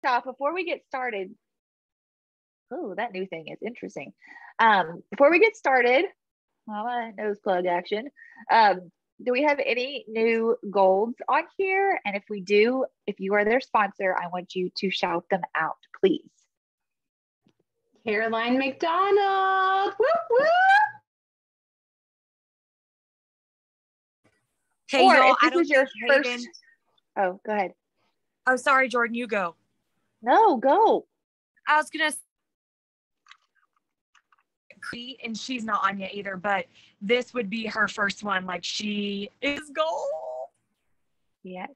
off, before we get started, oh, that new thing is interesting. Before we get started, mama nose plug action. Do we have any new golds on here? And if we do, if you are their sponsor, I want you to shout them out, please. Caroline McDonald. Whoop, whoop. Hey, or y'all, if this is your first. Oh, go ahead. Oh, sorry, Jordan, you go. No, go. I was going to and she's not on yet either, but this would be her first one. Like, she is gold. Yes.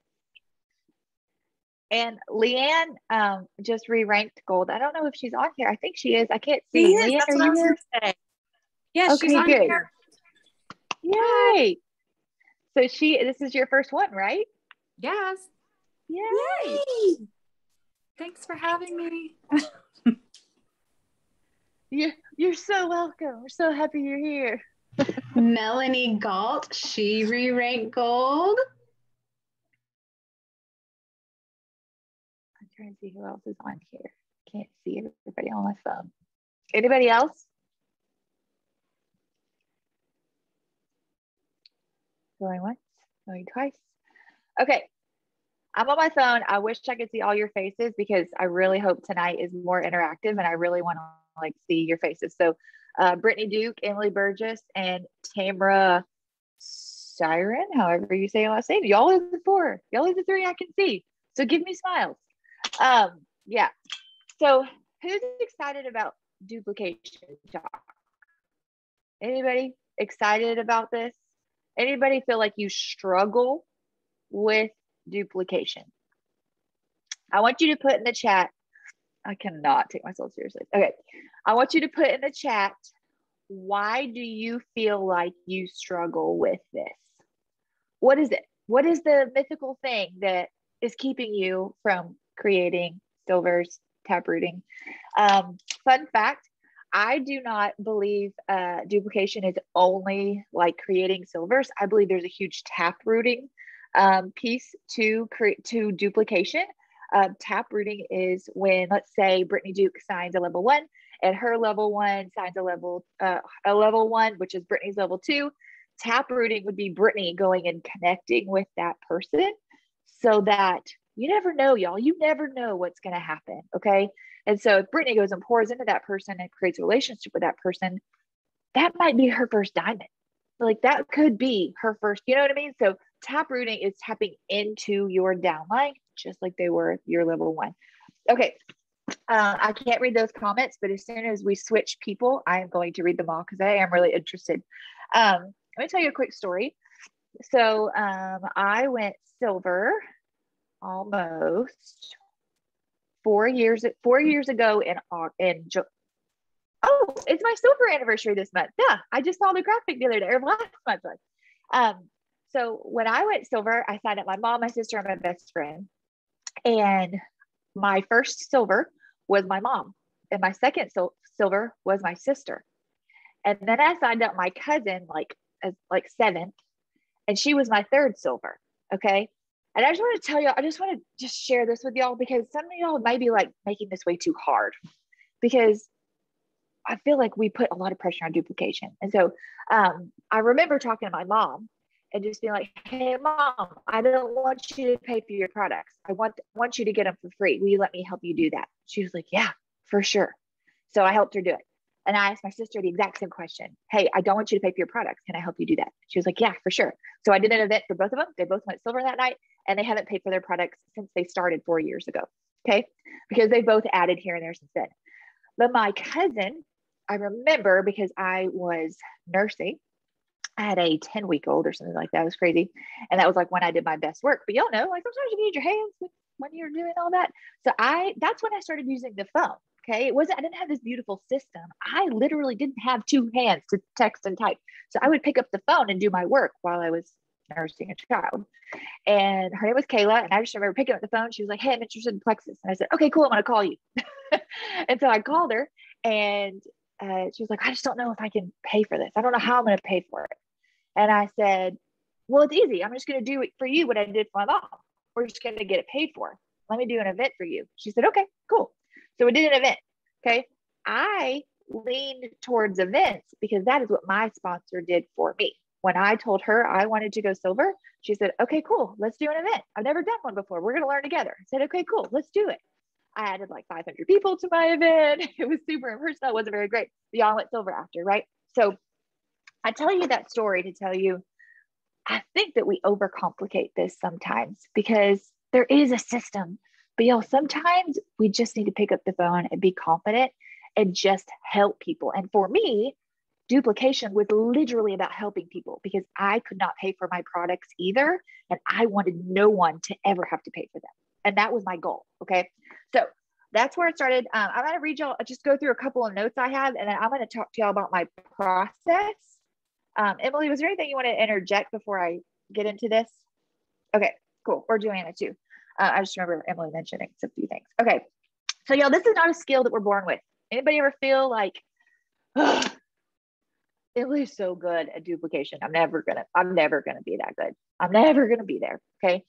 And Leanne just re-ranked gold. I don't know if she's on here. I think she is. I can't see. She Leanne, That's are what I you was here? gonna say. Yeah, Okay, she's on good. here. Yay. So this is your first one, right? Yes. Yay. Thanks for having me. You're so welcome. We're so happy you're here. Melanie Galt, she re-ranked gold. I'm trying to see who else is on here. Can't see everybody on my phone. Anybody else? Going once, going twice. Okay. I'm on my phone. I wish I could see all your faces because I really hope tonight is more interactive and I really want to see your faces. So Brittany Duke, Emily Burgess, and Tamra Siren, however you say your last name. Y'all are the four. Y'all are the three I can see. So give me smiles. Yeah. So who's excited about duplication talk? Anybody excited about this? Anybody feel like you struggle with duplication? I want you to put in the chat. I cannot take myself seriously. Okay. I want you to put in the chat, why do you feel like you struggle with this? What is it? What is the mythical thing that is keeping you from creating silvers, taprooting? Fun fact, I do not believe duplication is only like creating silvers. I believe there's a huge taprooting piece to duplication. Taprooting is when, let's say, Brittany Duke signs a level 1 and her level 1 signs a level 1, which is Brittany's level 2. Taprooting would be Brittany going and connecting with that person so that you never know, y'all. You never know what's going to happen. Okay. And so if Brittany goes and pours into that person and creates a relationship with that person, that might be her first diamond. Like that could be her first, you know what I mean? So taprooting is tapping into your downline, just like they were your level 1. Okay. I can't read those comments, but as soon as we switch people, I am going to read them all because I am really interested. Let me tell you a quick story. So I went silver almost 4 years ago oh, it's my silver anniversary this month. Yeah, I just saw the graphic the other day, or last month. So when I went silver, I signed up my mom, my sister, and my best friend. And my first silver was my mom, and my second silver was my sister. And then I signed up my cousin as 7th, and she was my third silver. Okay. And I just want to tell y'all, I just want to just share this with y'all because some of y'all might be like making this way too hard, because I feel like we put a lot of pressure on duplication. And so I remember talking to my mom and just being like, hey, Mom, I don't want you to pay for your products. I want you to get them for free. Will you let me help you do that? She was like, yeah, for sure. So I helped her do it. And I asked my sister the exact same question. Hey, I don't want you to pay for your products. Can I help you do that? She was like, yeah, for sure. So I did an event for both of them. They both went silver that night, and they haven't paid for their products since they started 4 years ago. Okay. Because they both added here and there since then. But my cousin, I remember because I was nursing. I had a 10-week-old or something like that. It was crazy. And that was like when I did my best work. But y'all know, like sometimes you need your hands when you're doing all that. So that's when I started using the phone. Okay. I didn't have this beautiful system. I literally didn't have 2 hands to text and type. So I would pick up the phone and do my work while I was nursing a child. And her name was Kayla. And I just remember picking up the phone. She was like, hey, I'm interested in Plexus. And I said, okay, cool. I'm going to call you. And so I called her, and she was like, I just don't know if I can pay for this. I don't know how I'm going to pay for it. And I said, well, it's easy. I'm just going to do it for you what I did for my mom. We're just going to get it paid for. let me do an event for you. She said, okay, cool. So we did an event. Okay. I leaned towards events because that is what my sponsor did for me. When I told her I wanted to go silver, she said, okay, cool. Let's do an event. I've never done one before. We're going to learn together. I said, okay, cool. Let's do it. I added like 500 people to my event. It was super impersonal. It wasn't very great. But y'all went silver after, right? So I tell you that story to tell you, I think that we overcomplicate this sometimes because there is a system, but y'all, sometimes we just need to pick up the phone and be confident and just help people. And for me, duplication was literally about helping people because I could not pay for my products either. And I wanted no one to ever have to pay for them. And that was my goal. Okay. So that's where it started. I'm going to read y'all, just go through a couple of notes I have, and then I'm going to talk to y'all about my process. Emily, was there anything you want to interject before I get into this? Okay, cool. Or Joanna too. I just remember Emily mentioning some few things. Okay. So y'all, this is not a skill that we're born with. Anybody ever feel like, oh, Emily's so good at duplication. I'm never gonna be that good. I'm never gonna be there. Okay.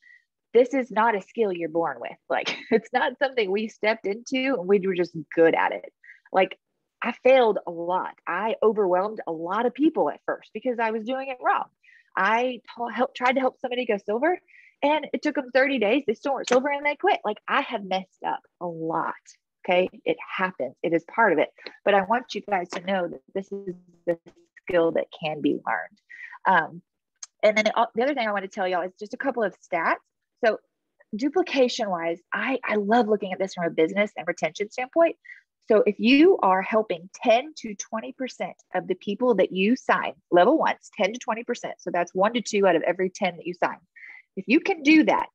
This is not a skill you're born with. Like, it's not something we stepped into and we were just good at it. Like, I failed a lot. I overwhelmed a lot of people at first because I was doing it wrong. I tried to help somebody go silver, and it took them 30 days. They still weren't silver and they quit. Like, I have messed up a lot. Okay. It happens. It is part of it. But I want you guys to know that this is the skill that can be learned. And then the other thing I want to tell y'all is just a couple of stats. So duplication wise, I love looking at this from a business and retention standpoint. So if you are helping 10 to 20% of the people that you sign, level ones, 10 to 20%. So that's 1 to 2 out of every 10 that you sign. If you can do that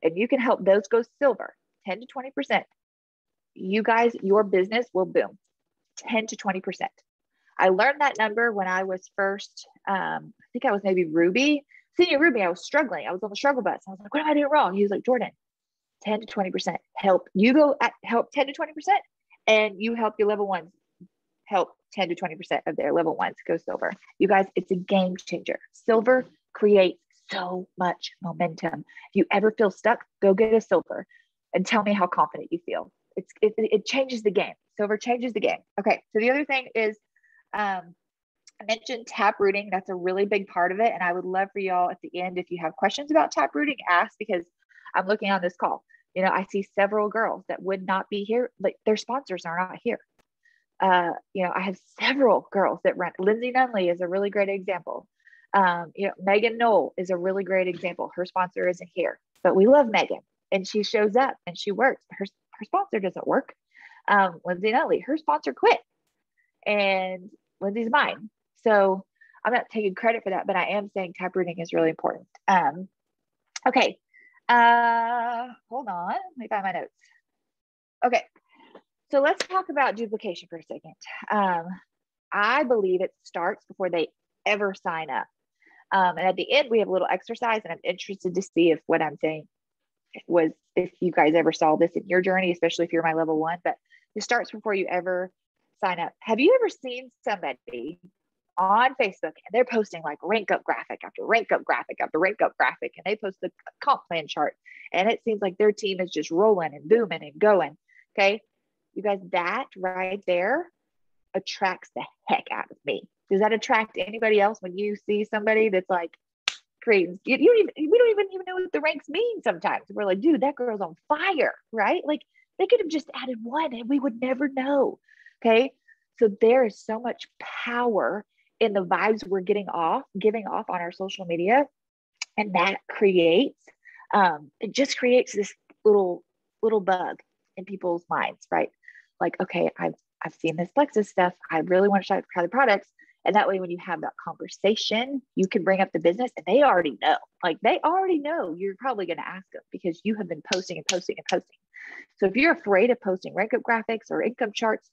and you can help those go silver, 10 to 20%, you guys, your business will boom 10 to 20%. I learned that number when I was first, I think I was maybe Ruby, senior Ruby. I was struggling. I was on the struggle bus. I was like, what am I doing wrong? He was like, Jordan, 10 to 20% help. You go at help 10 to 20%, and you help your level ones help 10 to 20% of their level ones go silver. You guys, it's a game changer. Silver creates so much momentum. If you ever feel stuck, go get a silver and tell me how confident you feel. It changes the game. Silver changes the game. Okay. So the other thing is, I mentioned tap rooting. That's a really big part of it. And I would love for y'all at the end, if you have questions about tap rooting, ask, because I'm looking on this call. You know, I see several girls that would not be here, like their sponsors are not here. You know, I have several girls that run. Lindsay Nunley is a really great example. You know, Megan Knoll is a really great example. Her sponsor isn't here, but we love Megan and she shows up and she works. Her sponsor doesn't work. Lindsay Nunley, her sponsor quit, and Lindsay's mine. So I'm not taking credit for that, but I am saying tap rooting is really important. Okay. Hold on. Let me find my notes. Okay. So let's talk about duplication for a second. I believe it starts before they ever sign up. And at the end, we have a little exercise, and I'm interested to see if what I'm saying was, if you guys ever saw this in your journey, especially if you're my level one, but it starts before you ever sign up. Have you ever seen somebody on Facebook and they're posting like rank up graphic after rank up graphic after rank up graphic, and they post the comp plan chart, and it seems like their team is just rolling and booming and going? Okay. You guys, that right there attracts the heck out of me. Does that attract anybody else when you see somebody that's like creating, we don't even know what the ranks mean sometimes. We're like, dude, that girl's on fire, right? Like, they could have just added one and we would never know. Okay. So there is so much power in the vibes we're giving off on our social media. And that creates, it just creates this little bug in people's minds, right? Like, okay, I've seen this Plexus stuff. I really want to try the products. And that way, when you have that conversation, you can bring up the business, and they already know. Like, they already know you're probably going to ask them because you have been posting and posting and posting. So if you're afraid of posting rank up graphics or income charts,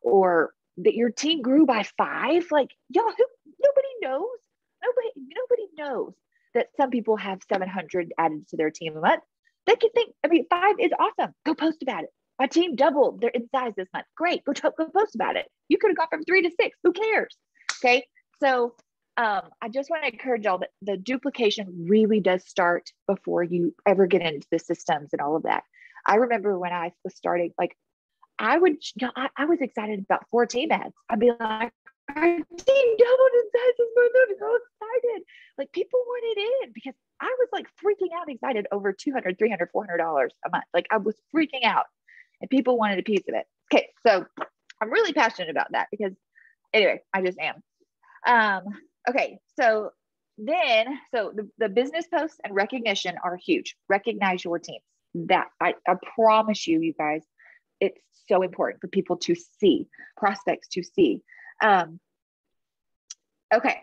or that your team grew by 5, like, y'all, nobody knows. Nobody knows that some people have 700 added to their team a month. They can think, I mean, 5 is awesome. Go post about it. My team doubled their in size this month. Great. Go post about it. You could have gone from 3 to 6. Who cares? Okay. So I just want to encourage y'all that the duplication really does start before you ever get into the systems and all of that. I remember when I was starting, like I would, I was excited about 4 team ads. I'd be like, our team doubled in size this month. I'm so excited. Like people wanted in because I was like freaking out excited over $200, $300, $400 a month. Like I was freaking out and people wanted a piece of it. Okay. So I'm really passionate about that because anyway, I just am. Okay. So the business posts and recognition are huge. Recognize your teams. That I promise you guys, it's so important for people to see, prospects to see. Okay,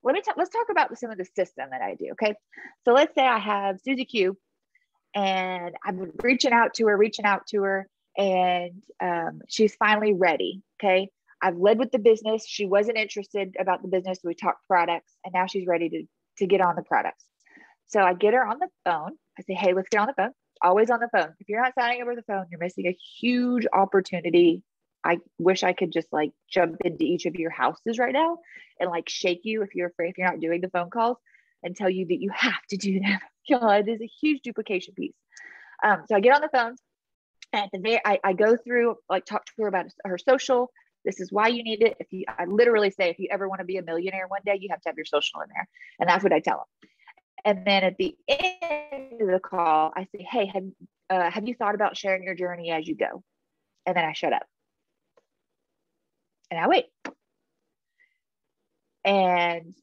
let's talk about some of the system that I do. Okay, so let's say I have Susie Q, and I've been reaching out to her, and she's finally ready. Okay, I've led with the business. She wasn't interested about the business. So we talked products, and now she's ready to get on the products. So I get her on the phone. I say, hey, let's get on the phone. Always on the phone. If you're not signing over the phone, you're missing a huge opportunity. I wish I could just like jump into each of your houses right now and like shake you if you're afraid, if you're not doing the phone calls, and tell you that you have to do them. God, it is a huge duplication piece. So I get on the phone, and I go through, like, talk to her about her social. This is why you need it. I literally say, if you ever want to be a millionaire one day, you have to have your social in there. And that's what I tell them. And then at the end of the call, I say, hey, have you thought about sharing your journey as you go? And then I shut up. And I wait. And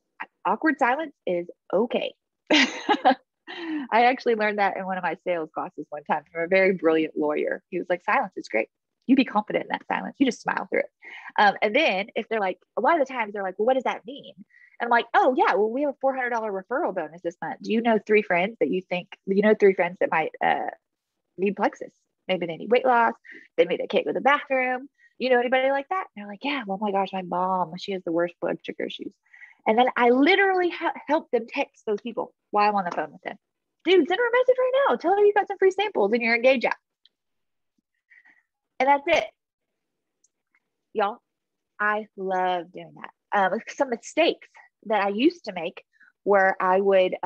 awkward silence is okay. I actually learned that in one of my sales classes one time from a very brilliant lawyer. He was like, silence is great. You be confident in that silence. You just smile through it. And then if they're like, a lot of the times they're like, well, what does that mean? And I'm like, oh yeah, well, we have a $400 referral bonus this month. Do you know 3 friends that might need plexus? Maybe they need weight loss. Maybe they can't go to the bathroom. You know anybody like that? And they're like, yeah, well, oh my gosh, my mom, she has the worst blood sugar issues. And then I literally help them text those people while I'm on the phone with them. Dude, send her a message right now. Tell her you got some free samples in your Engage app. And that's it. Y'all, I love doing that. Some mistakes that I used to make where I would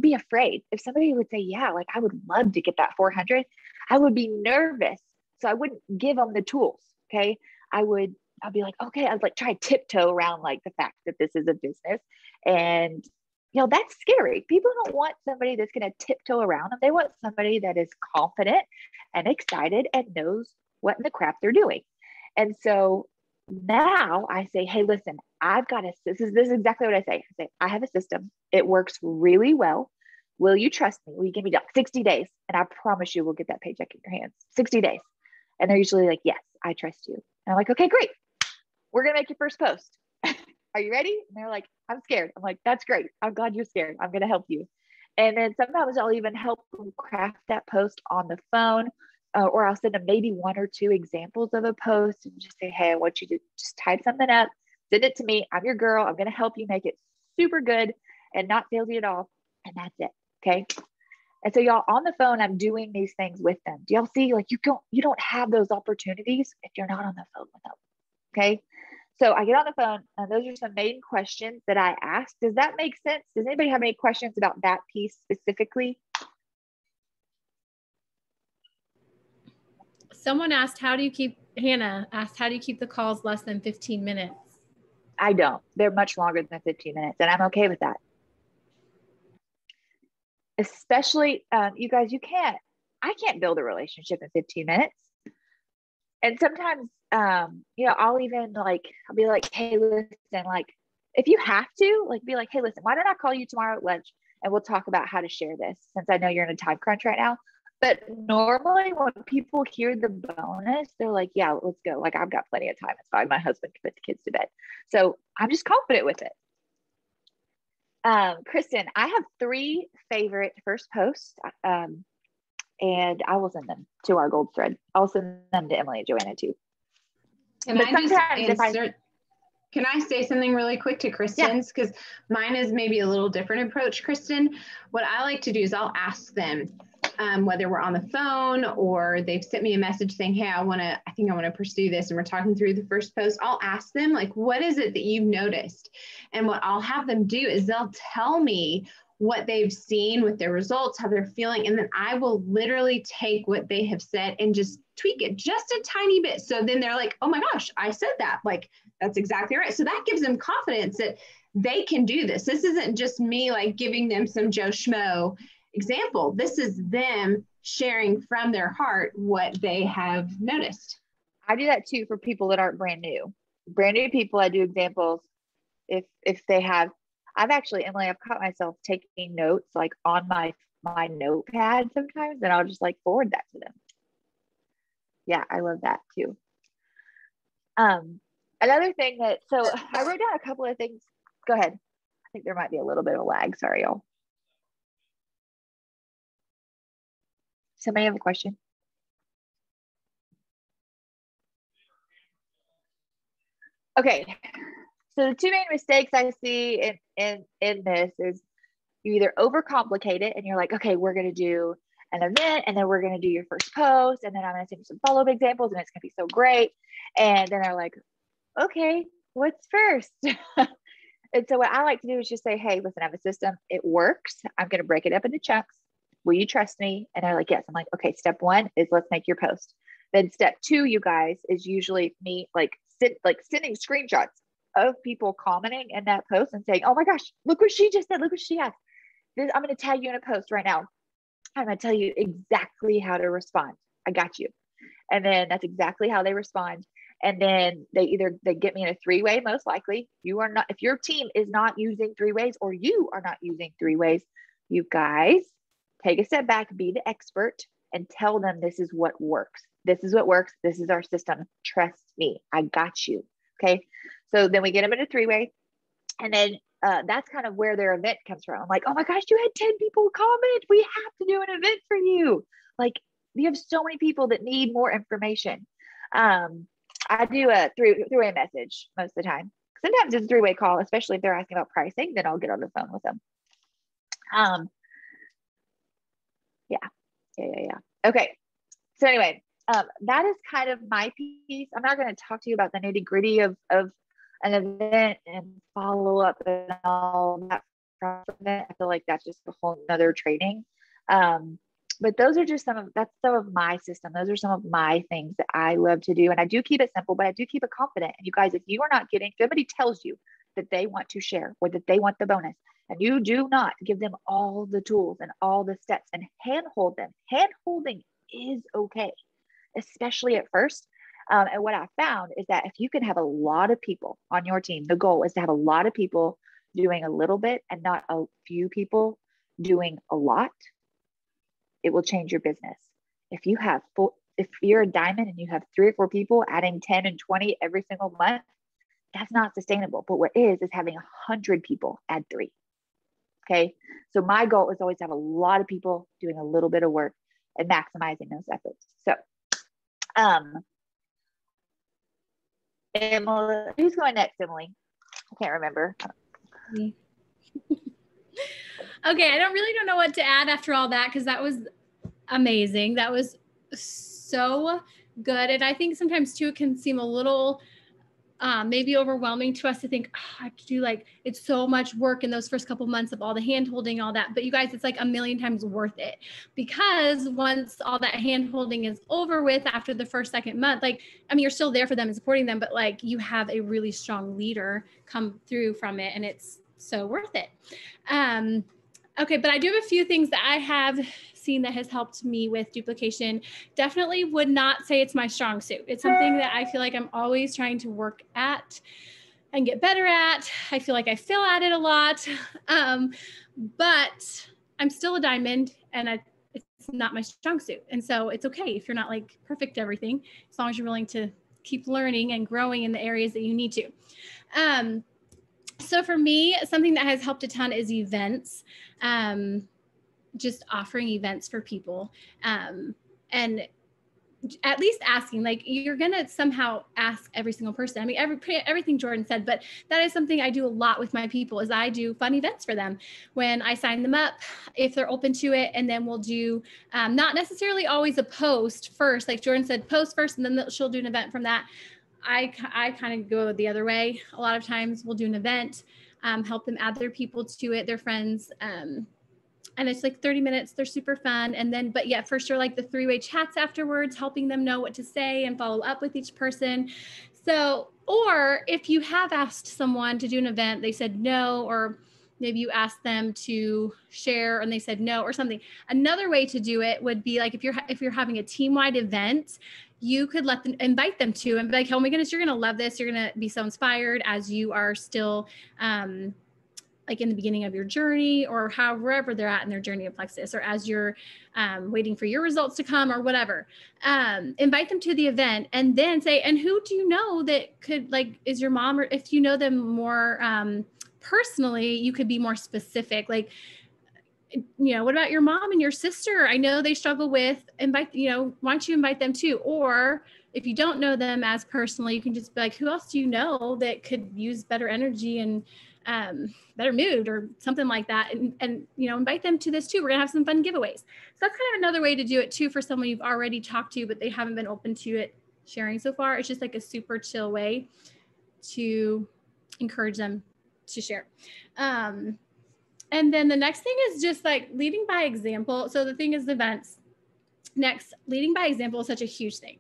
be afraid if somebody would say, yeah, like I would love to get that 400. I would be nervous. So I wouldn't give them the tools. Okay. I'd be like, okay, I'd like try to tiptoe around like the fact that this is a business. And that's scary. People don't want somebody that's going to tiptoe around them. They want somebody that is confident and excited and knows what in the crap they're doing. And so now I say, hey, listen, this is exactly what I say. I say, I have a system. It works really well. Will you trust me? Will you give me 60 days? And I promise you we'll get that paycheck in your hands. 60 days. And they're usually like, yes, I trust you. And I'm like, okay, great. We're going to make your first post. Are you ready? And they're like, I'm scared. I'm like, that's great. I'm glad you're scared. I'm going to help you. And then sometimes I'll even help them craft that post on the phone, or I'll send them maybe 1 or 2 examples of a post and just say, hey, I want you to just type something up, send it to me. I'm your girl. I'm going to help you make it super good and not salesy at all. And that's it. Okay. And so y'all, on the phone, I'm doing these things with them. Do y'all see, like, you don't have those opportunities if you're not on the phone with them. Okay. So I get on the phone, and those are some main questions that I ask. Does that make sense? Does anybody have any questions about that piece specifically? Hannah asked, how do you keep the calls less than 15 minutes? I don't. They're much longer than 15 minutes, and I'm okay with that. Especially, you guys, I can't build a relationship in 15 minutes. And sometimes, I'll be like, hey, listen, like, if you have to, like, be like, hey, listen, why don't I call you tomorrow at lunch and we'll talk about how to share this, since I know you're in a time crunch right now. But normally when people hear the bonus, they're like, yeah, let's go. Like, I've got plenty of time. It's fine. My husband can put the kids to bed. So I'm just confident with it. Kristen, I have 3 favorite first posts, and I will send them to our gold thread. I'll send them to Emily and Joanna too. Can I say something really quick to Kristen's? Because mine is maybe a little different approach, Kristen. What I like to do is I'll ask them, whether we're on the phone or they've sent me a message saying, hey, I think I want to pursue this, and we're talking through the first post. I'll ask them, like, what is it that you've noticed? And what I'll have them do is they'll tell me what they've seen with their results, how they're feeling. And then I will literally take what they have said and just tweak it just a tiny bit. So then they're like, oh my gosh, I said that. Like, that's exactly right. So that gives them confidence that they can do this. This isn't just me like giving them some Joe Schmo example. This is them sharing from their heart what they have noticed. I do that too for people that aren't brand new. Brand new people, I do examples if they have. I've actually, Emily, I've caught myself taking notes like on my notepad sometimes, and I'll just like forward that to them. Yeah, I love that too. Another thing so I wrote down a couple of things. Go ahead. I think there might be a little bit of lag. Sorry, y'all. Somebody have a question? Okay. So the two main mistakes I see in this is you either overcomplicate it and you're like, okay, we're going to do an event and then we're going to do your first post and then I'm going to send you some follow-up examples and it's going to be so great. And then they're like, okay, what's first? And so what I like to do is just say, hey, listen, I have a system. It works. I'm going to break it up into chunks. Will you trust me? And they're like, yes. I'm like, okay, step one is let's make your post. Then step two, you guys, is usually me sending screenshots of people commenting in that post and saying, oh my gosh, look what she just said. Look what she has. I'm going to tag you in a post right now. I'm going to tell you exactly how to respond. I got you. And then that's exactly how they respond. And then they get me in a three-way, most likely. You are not, if your team is not using three-ways or you are not using three-ways, you guys take a step back, be the expert and tell them this is what works. This is what works. This is our system. Trust me. I got you. Okay. So then we get them in a three-way. And then that's kind of where their event comes from. I'm like, oh my gosh, you had 10 people comment. We have to do an event for you. Like, you have so many people that need more information. I do a three-way message most of the time. Sometimes it's a three-way call, especially if they're asking about pricing, then I'll get on the phone with them. Yeah. Okay. So anyway, that is kind of my piece. I'm not going to talk to you about the nitty-gritty of an event and follow up and all that. I feel like that's just a whole nother training. But those are just some of my system. Those are some of my things that I love to do. And I do keep it simple, but I do keep it confident. And you guys, if you are not getting, if somebody tells you that they want to share or that they want the bonus, and you do not give them all the tools and all the steps and handhold them, hand-holding is okay, especially at first. And what I found is that if you can have a lot of people on your team, the goal is to have a lot of people doing a little bit and not a few people doing a lot. It will change your business. If you're a diamond and you have 3 or 4 people adding 10 and 20 every single month, that's not sustainable. But what is having 100 people add 3. Okay. So my goal is always to have a lot of people doing a little bit of work and maximizing those efforts. So, Emily, who's going next, Emily? I can't remember. Okay, I don't know what to add after all that because that was amazing. That was so good. And I think sometimes too, it can seem a little maybe overwhelming to us to think, oh, I have to do it's so much work in those first couple of months of all the hand holding, all that. But you guys, it's like a million times worth it, because once all that hand holding is over with after the first, second month, you're still there for them and supporting them, but you have a really strong leader come through from it, and it's so worth it. Okay, but I do have a few things that I have seen that has helped me with duplication. Definitely would not say it's my strong suit. It's something that I feel like I'm always trying to work at and get better at. I feel like I fail at it a lot, but I'm still a diamond, and it's not my strong suit. And so it's okay if you're not perfect at everything, as long as you're willing to keep learning and growing in the areas that you need to. So for me, something that has helped a ton is events, just offering events for people, and at least asking, you're going to somehow ask every single person. I mean, everything Jordan said, but that is something I do a lot with my people is I do fun events for them when I sign them up, if they're open to it. And then we'll do not necessarily always a post first, like Jordan said, post first, and then she'll do an event from that. I kind of go the other way. A lot of times we'll do an event, help them add their people to it, their friends. And it's like 30 minutes. They're super fun. And then, but yeah, for sure, like the 3-way chats afterwards, helping them know what to say and follow up with each person. So, or if you have asked someone to do an event, they said no, or maybe you asked them to share and they said no or something. Another way to do it would be like, if you're having a team-wide event, you could invite them to and be like, oh my goodness, you're going to love this. You're going to be so inspired as you are still, like in the beginning of your journey, or wherever they're at in their journey of Plexus, or as you're waiting for your results to come or whatever, invite them to the event and then say, and who do you know that could, like, is your mom, or if you know them more personally, you could be more specific. Like, you know, what about your mom and your sister? I know they struggle with, why don't you invite them too? Or if you don't know them as personally, you can just be like, who else do you know that could use better energy and better mood or something like that, and invite them to this too. We're gonna have some fun giveaways. So that's kind of another way to do it too, for someone you've already talked to but they haven't been open to it sharing so far. It's just like a super chill way to encourage them to share. And then the next thing is just like leading by example. So the thing is events. Next, leading by example is such a huge thing.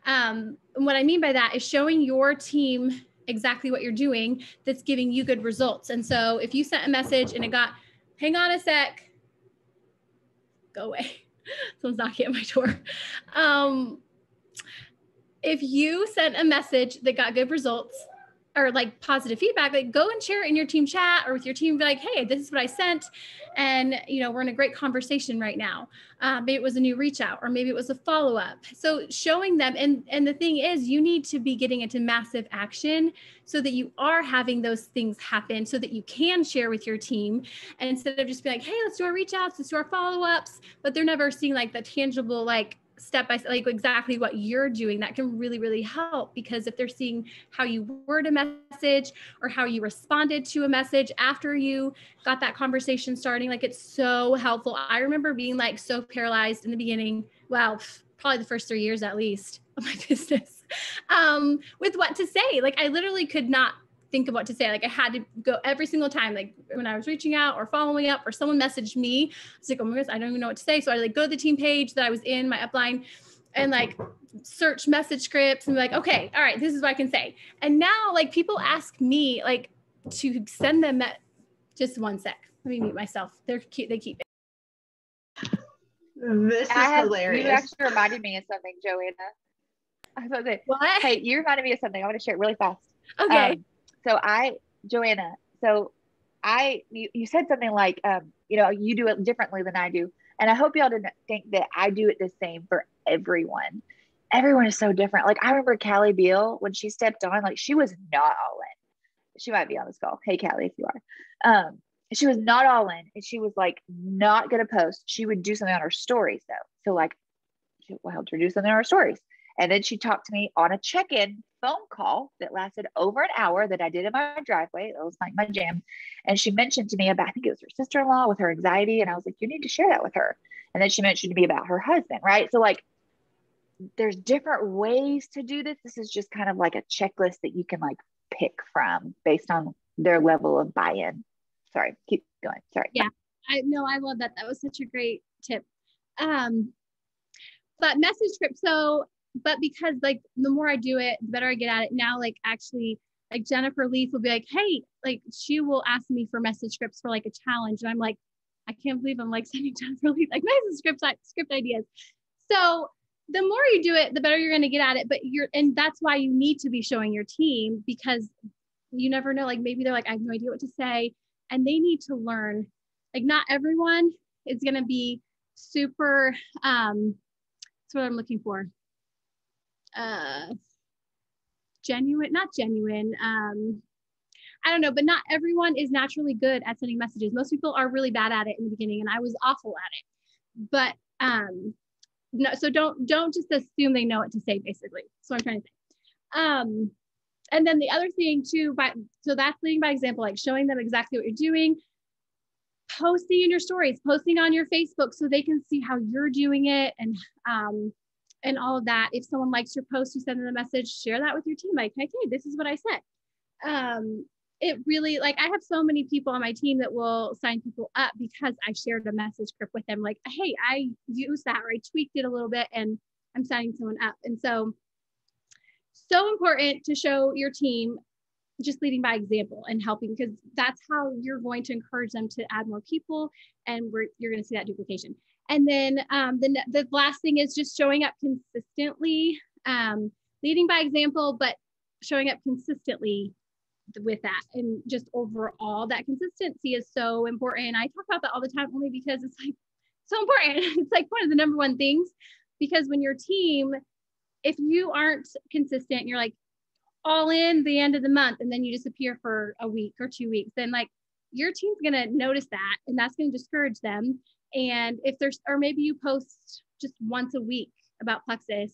And what I mean by that is showing your team exactly what you're doing that's giving you good results. And so if you sent a message and it got, hang on a sec, go away. Someone's knocking at my door. If you sent a message that got good results or like positive feedback, like go and share it in your team chat or with your team, be like, hey, this is what I sent. And, we're in a great conversation right now. Maybe it was a new reach out, or maybe it was a follow-up. So showing them, and the thing is, you need to be getting into massive action so that you are having those things happen, so that you can share with your team. And instead of just being like, hey, let's do our reach outs, let's do our follow-ups, but they're never seeing like the tangible, like step by step, like exactly what you're doing, that can really, really help. Because if they're seeing how you word a message or how you responded to a message after you got that conversation starting, like it's so helpful. I remember being like so paralyzed in the beginning, well, probably the first 3 years at least of my business, with what to say. Like I literally could not think of what to say. Like I had to go every single time, like when I was reaching out or following up or someone messaged me, I was like, oh my goodness, I don't even know what to say. So I like go to the team page that I was in, my upline, and like search message scripts and be like, okay, all right, this is what I can say. And now like people ask me like to send them just one sec. Let me mute myself. They're cute. They keep it. This is hilarious. You actually reminded me of something, Joanna. I thought that. What? Hey, you reminded me of something. I want to share it really fast. Okay. Joanna, you said something like, you do it differently than I do. And I hope y'all didn't think that I do it the same for everyone. Everyone is so different. Like I remember Callie Beal, when she stepped on, like she was not all in. She might be on this call. Hey, Callie, if you are. She was not all in, and she was like not going to post. She would do something on her stories though. So like, I helped her do something on her stories. And then she talked to me on a check-in phone call that lasted over an hour that I did in my driveway. That was like my jam. And she mentioned to me about, I think it was her sister-in-law with her anxiety. And I was like, you need to share that with her. And then she mentioned to me about her husband, right? So like, there's different ways to do this. This is just kind of like a checklist that you can like pick from based on their level of buy-in. Sorry, keep going. Sorry. Yeah, I love that. That was such a great tip. But message script. But because like the more I do it, the better I get at it now. Like actually, like Jennifer Leaf will be like, hey, like she will ask me for message scripts for like a challenge. And I'm like, I can't believe I'm like sending Jennifer Leaf like message script ideas. So the more you do it, the better you're going to get at it. And that's why you need to be showing your team, because you never know, like maybe they're like, I have no idea what to say. And they need to learn, like not everyone is going to be super, that's what I'm looking for. Not genuine. I don't know, but not everyone is naturally good at sending messages. Most people are really bad at it in the beginning, and I was awful at it. But no, so don't just assume they know what to say, basically. So I'm trying to say. And then the other thing too, so that's leading by example, like showing them exactly what you're doing, posting in your stories, posting on your Facebook so they can see how you're doing it, and all of that. If someone likes your post, you send them a message, share that with your team. Like, hey, this is what I said. it really, like, I have so many people on my team that will sign people up because I shared a message script with them, like, hey, I used that, or I tweaked it a little bit and I'm signing someone up. And so important to show your team just leading by example and helping, because that's how you're going to encourage them to add more people, and you're going to see that duplication. And then the last thing is just showing up consistently, leading by example, but showing up consistently with that. And just overall, that consistency is so important. I talk about that all the time only because it's like so important. It's like one of the number one things, because when your team, if you aren't consistent, you're like all in the end of the month and then you disappear for a week or 2 weeks, then like your team's going to notice that, and that's going to discourage them. And if there's, or maybe you post just once a week about Plexus,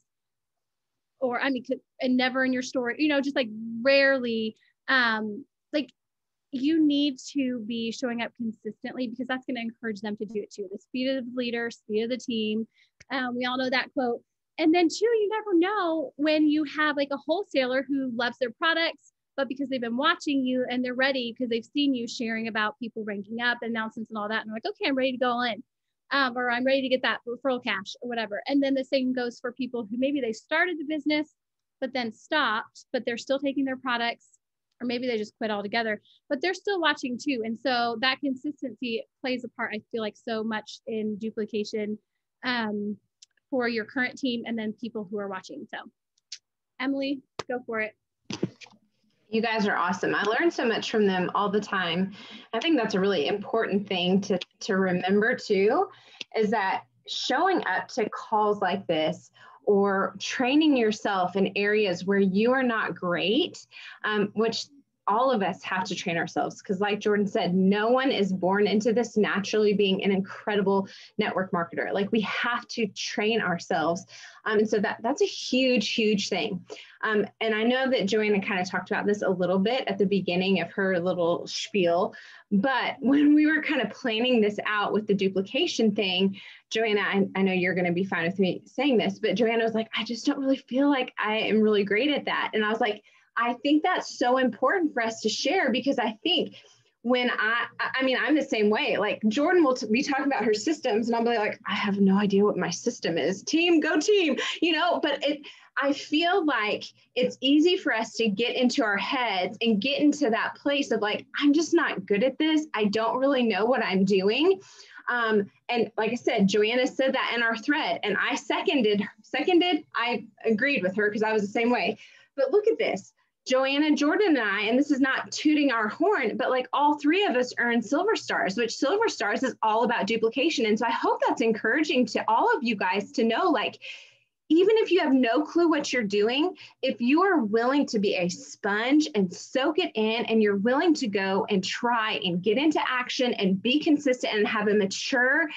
or I mean, and never in your story, you know, just like rarely, like you need to be showing up consistently, because that's going to encourage them to do it too. The speed of the leader, speed of the team. We all know that quote. And then two, you never know when you have like a wholesaler who loves their products, but because they've been watching you and they're ready because they've seen you sharing about people ranking up, announcements and all that. And they're like, okay, I'm ready to go in. Or I'm ready to get that referral cash or whatever. And then the same goes for people who maybe they started the business, but then stopped, but they're still taking their products, or maybe they just quit altogether, but they're still watching too. And so that consistency plays a part, I feel like, so much in duplication for your current team and then people who are watching. So Emily, go for it. You guys are awesome. I learn so much from them all the time. I think that's a really important thing to remember too, is that showing up to calls like this, or training yourself in areas where you are not great, which all of us have to train ourselves, because like Jordan said, no one is born into this naturally being an incredible network marketer. Like we have to train ourselves. And so that's a huge, huge thing. And I know that Joanna kind of talked about this a little bit at the beginning of her little spiel, but when we were kind of planning this out with the duplication thing, Joanna, I know you're going to be fine with me saying this, but Joanna was like, I just don't really feel like I am really great at that. And I was like, I think that's so important for us to share, because I think when I mean, I'm the same way. Like Jordan will be talking about her systems and I'll be like, I have no idea what my system is. Team, go team, you know, but I feel like it's easy for us to get into our heads and get into that place of like, I'm just not good at this. I don't really know what I'm doing. And like I said, Joanna said that in our thread, and I seconded, I agreed with her because I was the same way. But look at this. Joanna, Jordan, and I, and this is not tooting our horn, but like all three of us earned Silver Stars, which Silver Stars is all about duplication. And so I hope that's encouraging to all of you guys to know, like, even if you have no clue what you're doing, if you are willing to be a sponge and soak it in, and you're willing to go and try and get into action and be consistent and have a mature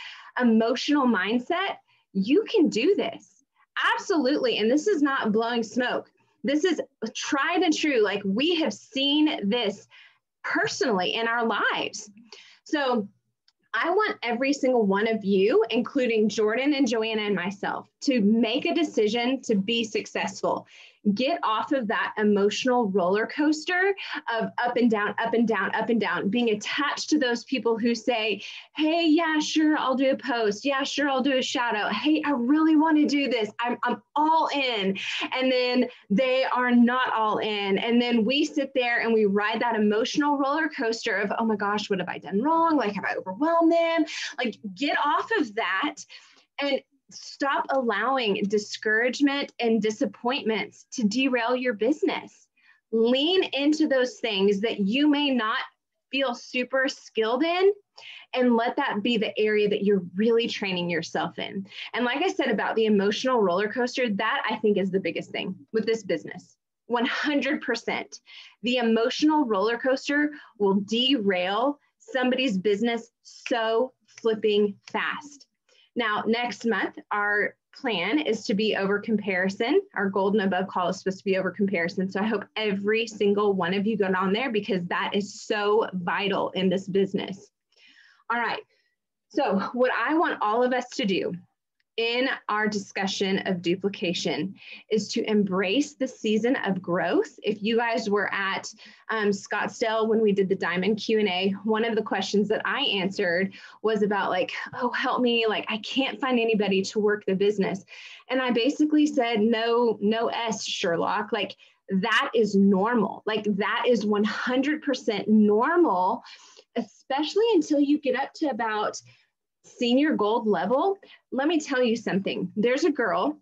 emotional mindset, you can do this. Absolutely. And this is not blowing smoke. This is tried and true. Like we have seen this personally in our lives. So I want every single one of you, including Jordan and Joanna and myself, to make a decision to be successful. Get off of that emotional roller coaster of up and down, up and down, up and down, being attached to those people who say, hey, yeah, sure, I'll do a post. Yeah, sure, I'll do a shout out. Hey, I really want to do this. I'm all in. And then they are not all in. And then we sit there and we ride that emotional roller coaster of, oh my gosh, what have I done wrong? Like, have I overwhelmed them? Like, get off of that and stop allowing discouragement and disappointments to derail your business. Lean into those things that you may not feel super skilled in, and let that be the area that you're really training yourself in. And like I said about the emotional roller coaster, that I think is the biggest thing with this business. 100%. The emotional roller coaster will derail somebody's business so flipping fast. Now, next month, our plan is to be over comparison. Our golden above call is supposed to be over comparison. So I hope every single one of you got on there, because that is so vital in this business. All right. So what I want all of us to do in our discussion of duplication is to embrace the season of growth. If you guys were at Scottsdale when we did the Diamond Q&A, one of the questions that I answered was about like, oh, help me, like I can't find anybody to work the business. And I basically said, no S, Sherlock, like that is normal. Like that is 100% normal, especially until you get up to about senior gold level. Let me tell you something. There's a girl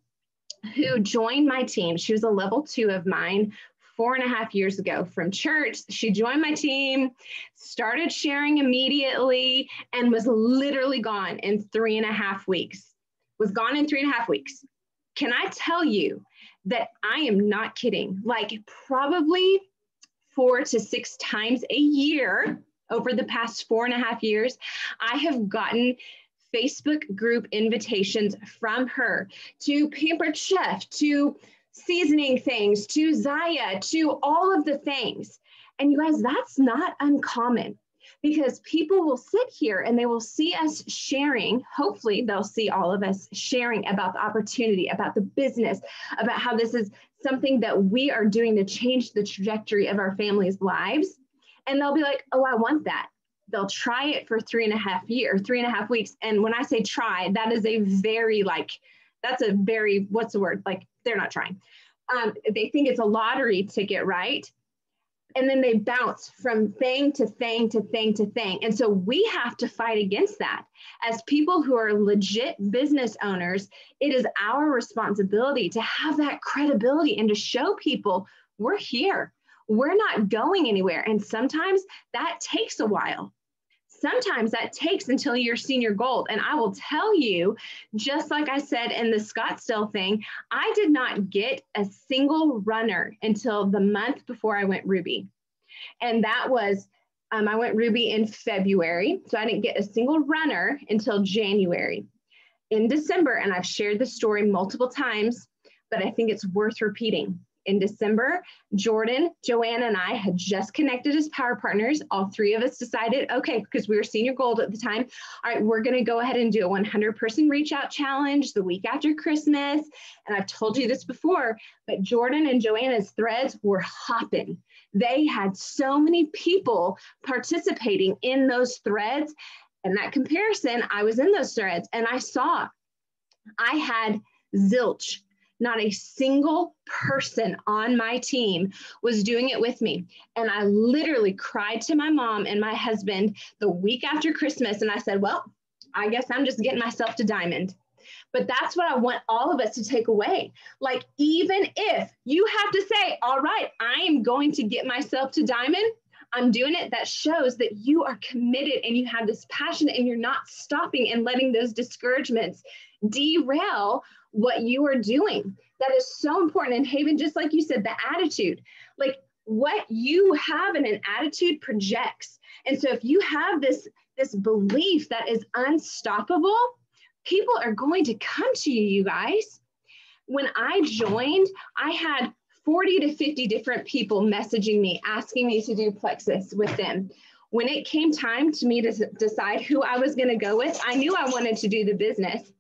who joined my team. She was a level 2 of mine 4.5 years ago from church. She joined my team, started sharing immediately, and was literally gone in 3.5 weeks. Was gone in 3.5 weeks. Can I tell you that I am not kidding? Like probably 4 to 6 times a year over the past 4.5 years, I have gotten Facebook group invitations from her to Pampered Chef, to seasoning things, to Zaya, to all of the things. And you guys, that's not uncommon because people will sit here and they will see us sharing. Hopefully they'll see all of us sharing about the opportunity, about the business, about how this is something that we are doing to change the trajectory of our families' lives. And they'll be like, oh, I want that. They'll try it for 3.5 weeks. And when I say try, that is a very that's a very, what's the word? Like they're not trying. They think it's a lottery ticket, right? And then they bounce from thing to thing to thing to thing. And so we have to fight against that. As people who are legit business owners, it is our responsibility to have that credibility and to show people we're here. We're not going anywhere. And sometimes that takes a while. Sometimes that takes until you're senior gold. And I will tell you, just like I said in the Scottsdale thing, I did not get a single runner until the month before I went Ruby. And that was, I went Ruby in February. So I didn't get a single runner until January. In December, and I've shared this story multiple times, but I think it's worth repeating. In December, Jordan, Joanna, and I had just connected as power partners. All 3 of us decided, okay, because we were senior gold at the time, all right, we're going to go ahead and do a 100-person reach out challenge the week after Christmas. And I've told you this before, but Jordan and Joanna's threads were hopping. They had so many people participating in those threads. And that comparison, I was in those threads and I saw I had zilch. Not a single person on my team was doing it with me. And I literally cried to my mom and my husband the week after Christmas. And I said, well, I guess I'm just getting myself to Diamond. But that's what I want all of us to take away. Like, even if you have to say, all right, I am going to get myself to Diamond, I'm doing it. That shows that you are committed and you have this passion and you're not stopping and letting those discouragements derail what you are doing. That is so important. And Haven, just like you said, the attitude, like what you have in an attitude projects. And so if you have this belief that is unstoppable, people are going to come to you, you guys. When I joined, I had 40 to 50 different people messaging me, asking me to do Plexus with them. When it came time to me to decide who I was going to go with, I knew I wanted to do the business.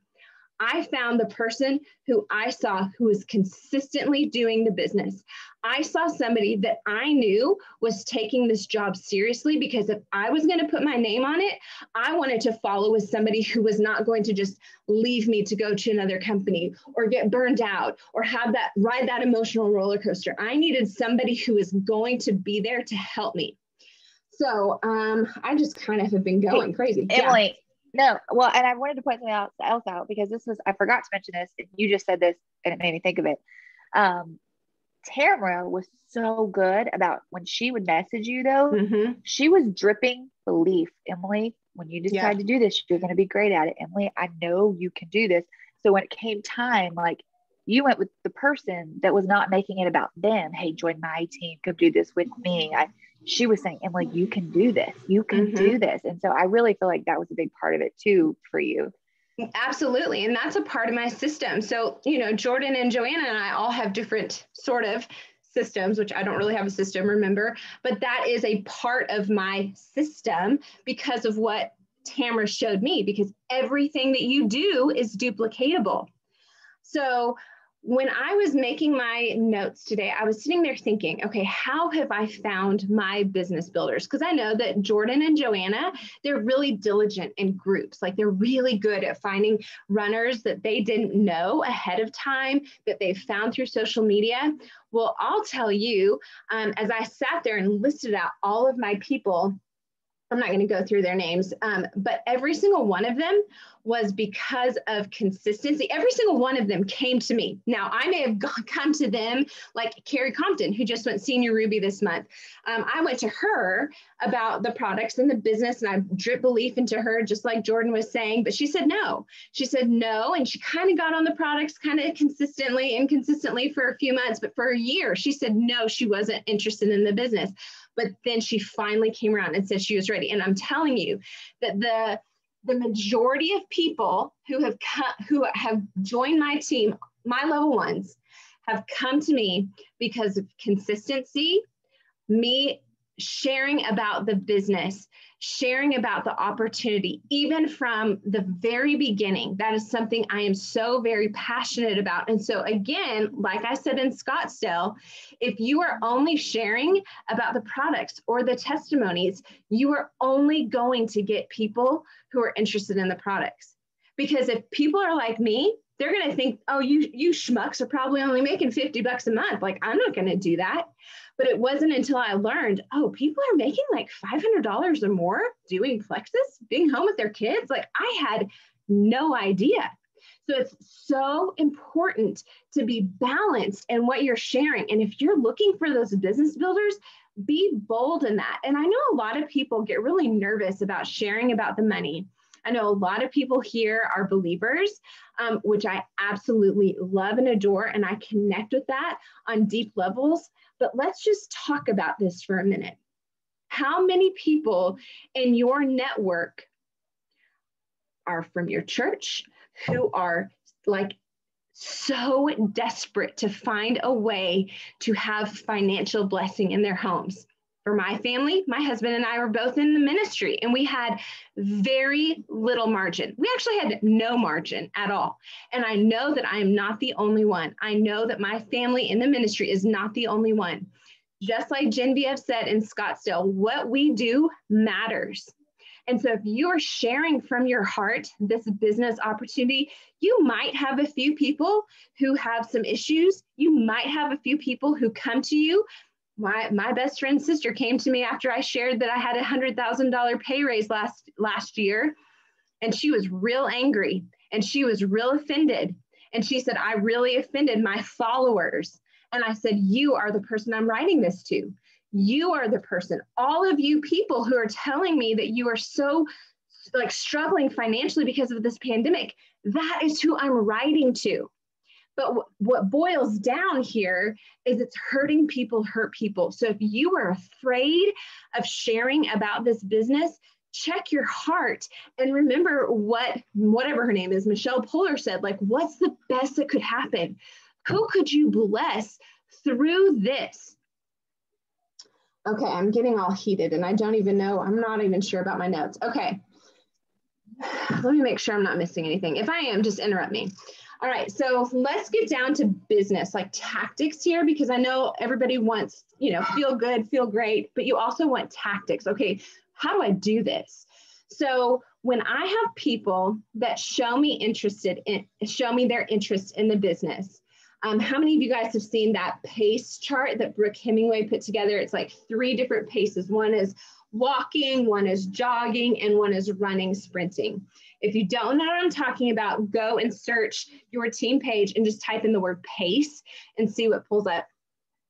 I found the person who I saw who was consistently doing the business. I saw somebody that I knew was taking this job seriously, because if I was going to put my name on it, I wanted to follow with somebody who was not going to just leave me to go to another company or get burned out or ride that emotional roller coaster. I needed somebody who was going to be there to help me. So I just kind of have been going crazy. Emily. Yeah. No, well, and I wanted to point something else out, because I forgot to mention this, and you just said this, and it made me think of it. Tamara was so good about when she would message you, though, she was dripping belief. Emily, when you decide to do this, you're going to be great at it. Emily, I know you can do this. So when it came time, like, you went with the person that was not making it about them. Hey, join my team, come do this with me. She was saying, Emily, you can do this. You can do this. And so I really feel like that was a big part of it too for you. Absolutely. And that's a part of my system. So, Jordan and Joanna and I all have different sort of systems, which I don't really have a system, remember, but that is a part of my system because of what Tamara showed me, because everything that you do is duplicatable. So when I was making my notes today, I was sitting there thinking, okay, how have I found my business builders? Because I know that Jordan and Joanna, they're really diligent in groups. Like, they're really good at finding runners that they didn't know ahead of time, that they found through social media. Well, I'll tell you, as I sat there and listed out all of my people, I'm not going to go through their names, but every single one of them was because of consistency. Every single one of them came to me. Now, I may have come to them, like Carrie Compton, who just went Senior Ruby this month. I went to her about the products and the business, and I drip belief into her, just like Jordan was saying, but she said no. She said no, and she kind of got on the products kind of inconsistently for a few months, but for a year, she said no, she wasn't interested in the business. But then she finally came around and said she was ready. And I'm telling you that the majority of people who have joined my team, my level ones, have come to me because of consistency, me sharing about the business, sharing about the opportunity, even from the very beginning. That is something I am so very passionate about. And so again, like I said in Scottsdale, if you are only sharing about the products or the testimonies, you are only going to get people who are interested in the products. Because if people are like me, they're going to think, oh, you schmucks are probably only making $50 a month. Like, I'm not going to do that. But it wasn't until I learned, oh, people are making like $500 or more doing Plexus, being home with their kids. Like, I had no idea. So it's so important to be balanced in what you're sharing. And if you're looking for those business builders, be bold in that. And I know a lot of people get really nervous about sharing about the money. I know a lot of people here are believers, which I absolutely love and adore, and I connect with that on deep levels. But let's just talk about this for a minute. How many people in your network are from your church who are like so desperate to find a way to have financial blessing in their homes? For my family, my husband and I were both in the ministry, and we had very little margin. We actually had no margin at all. And I know that I am not the only one. I know that my family in the ministry is not the only one. Just like Genevieve said in Scottsdale, what we do matters. And so if you are sharing from your heart this business opportunity, you might have a few people who have some issues. You might have a few people who come to you. My best friend's sister came to me after I shared that I had a $100,000 pay raise last year, and she was real angry and she was real offended. And she said, I really offended my followers. And I said, you are the person I'm writing this to. You are the person, all of you people who are telling me that you are so like struggling financially because of this pandemic. That is who I'm writing to. But what boils down here is it's hurting people hurt people. So if you are afraid of sharing about this business, check your heart and remember whatever her name is, Michelle Poehler said, like, what's the best that could happen? Who could you bless through this? Okay, I'm getting all heated and I don't even know, I'm not even sure about my notes. Okay, let me make sure I'm not missing anything. If I am, just interrupt me. All right, so let's get down to business, like tactics here, because I know everybody wants, feel good, feel great, but you also want tactics. Okay, how do I do this? So when I have people that show me their interest in the business, how many of you guys have seen that pace chart that Brooke Hemingway put together? It's like 3 different paces. One is walking, one is jogging, and one is running, sprinting. If you don't know what I'm talking about, go and search your team page and just type in the word pace and see what pulls up.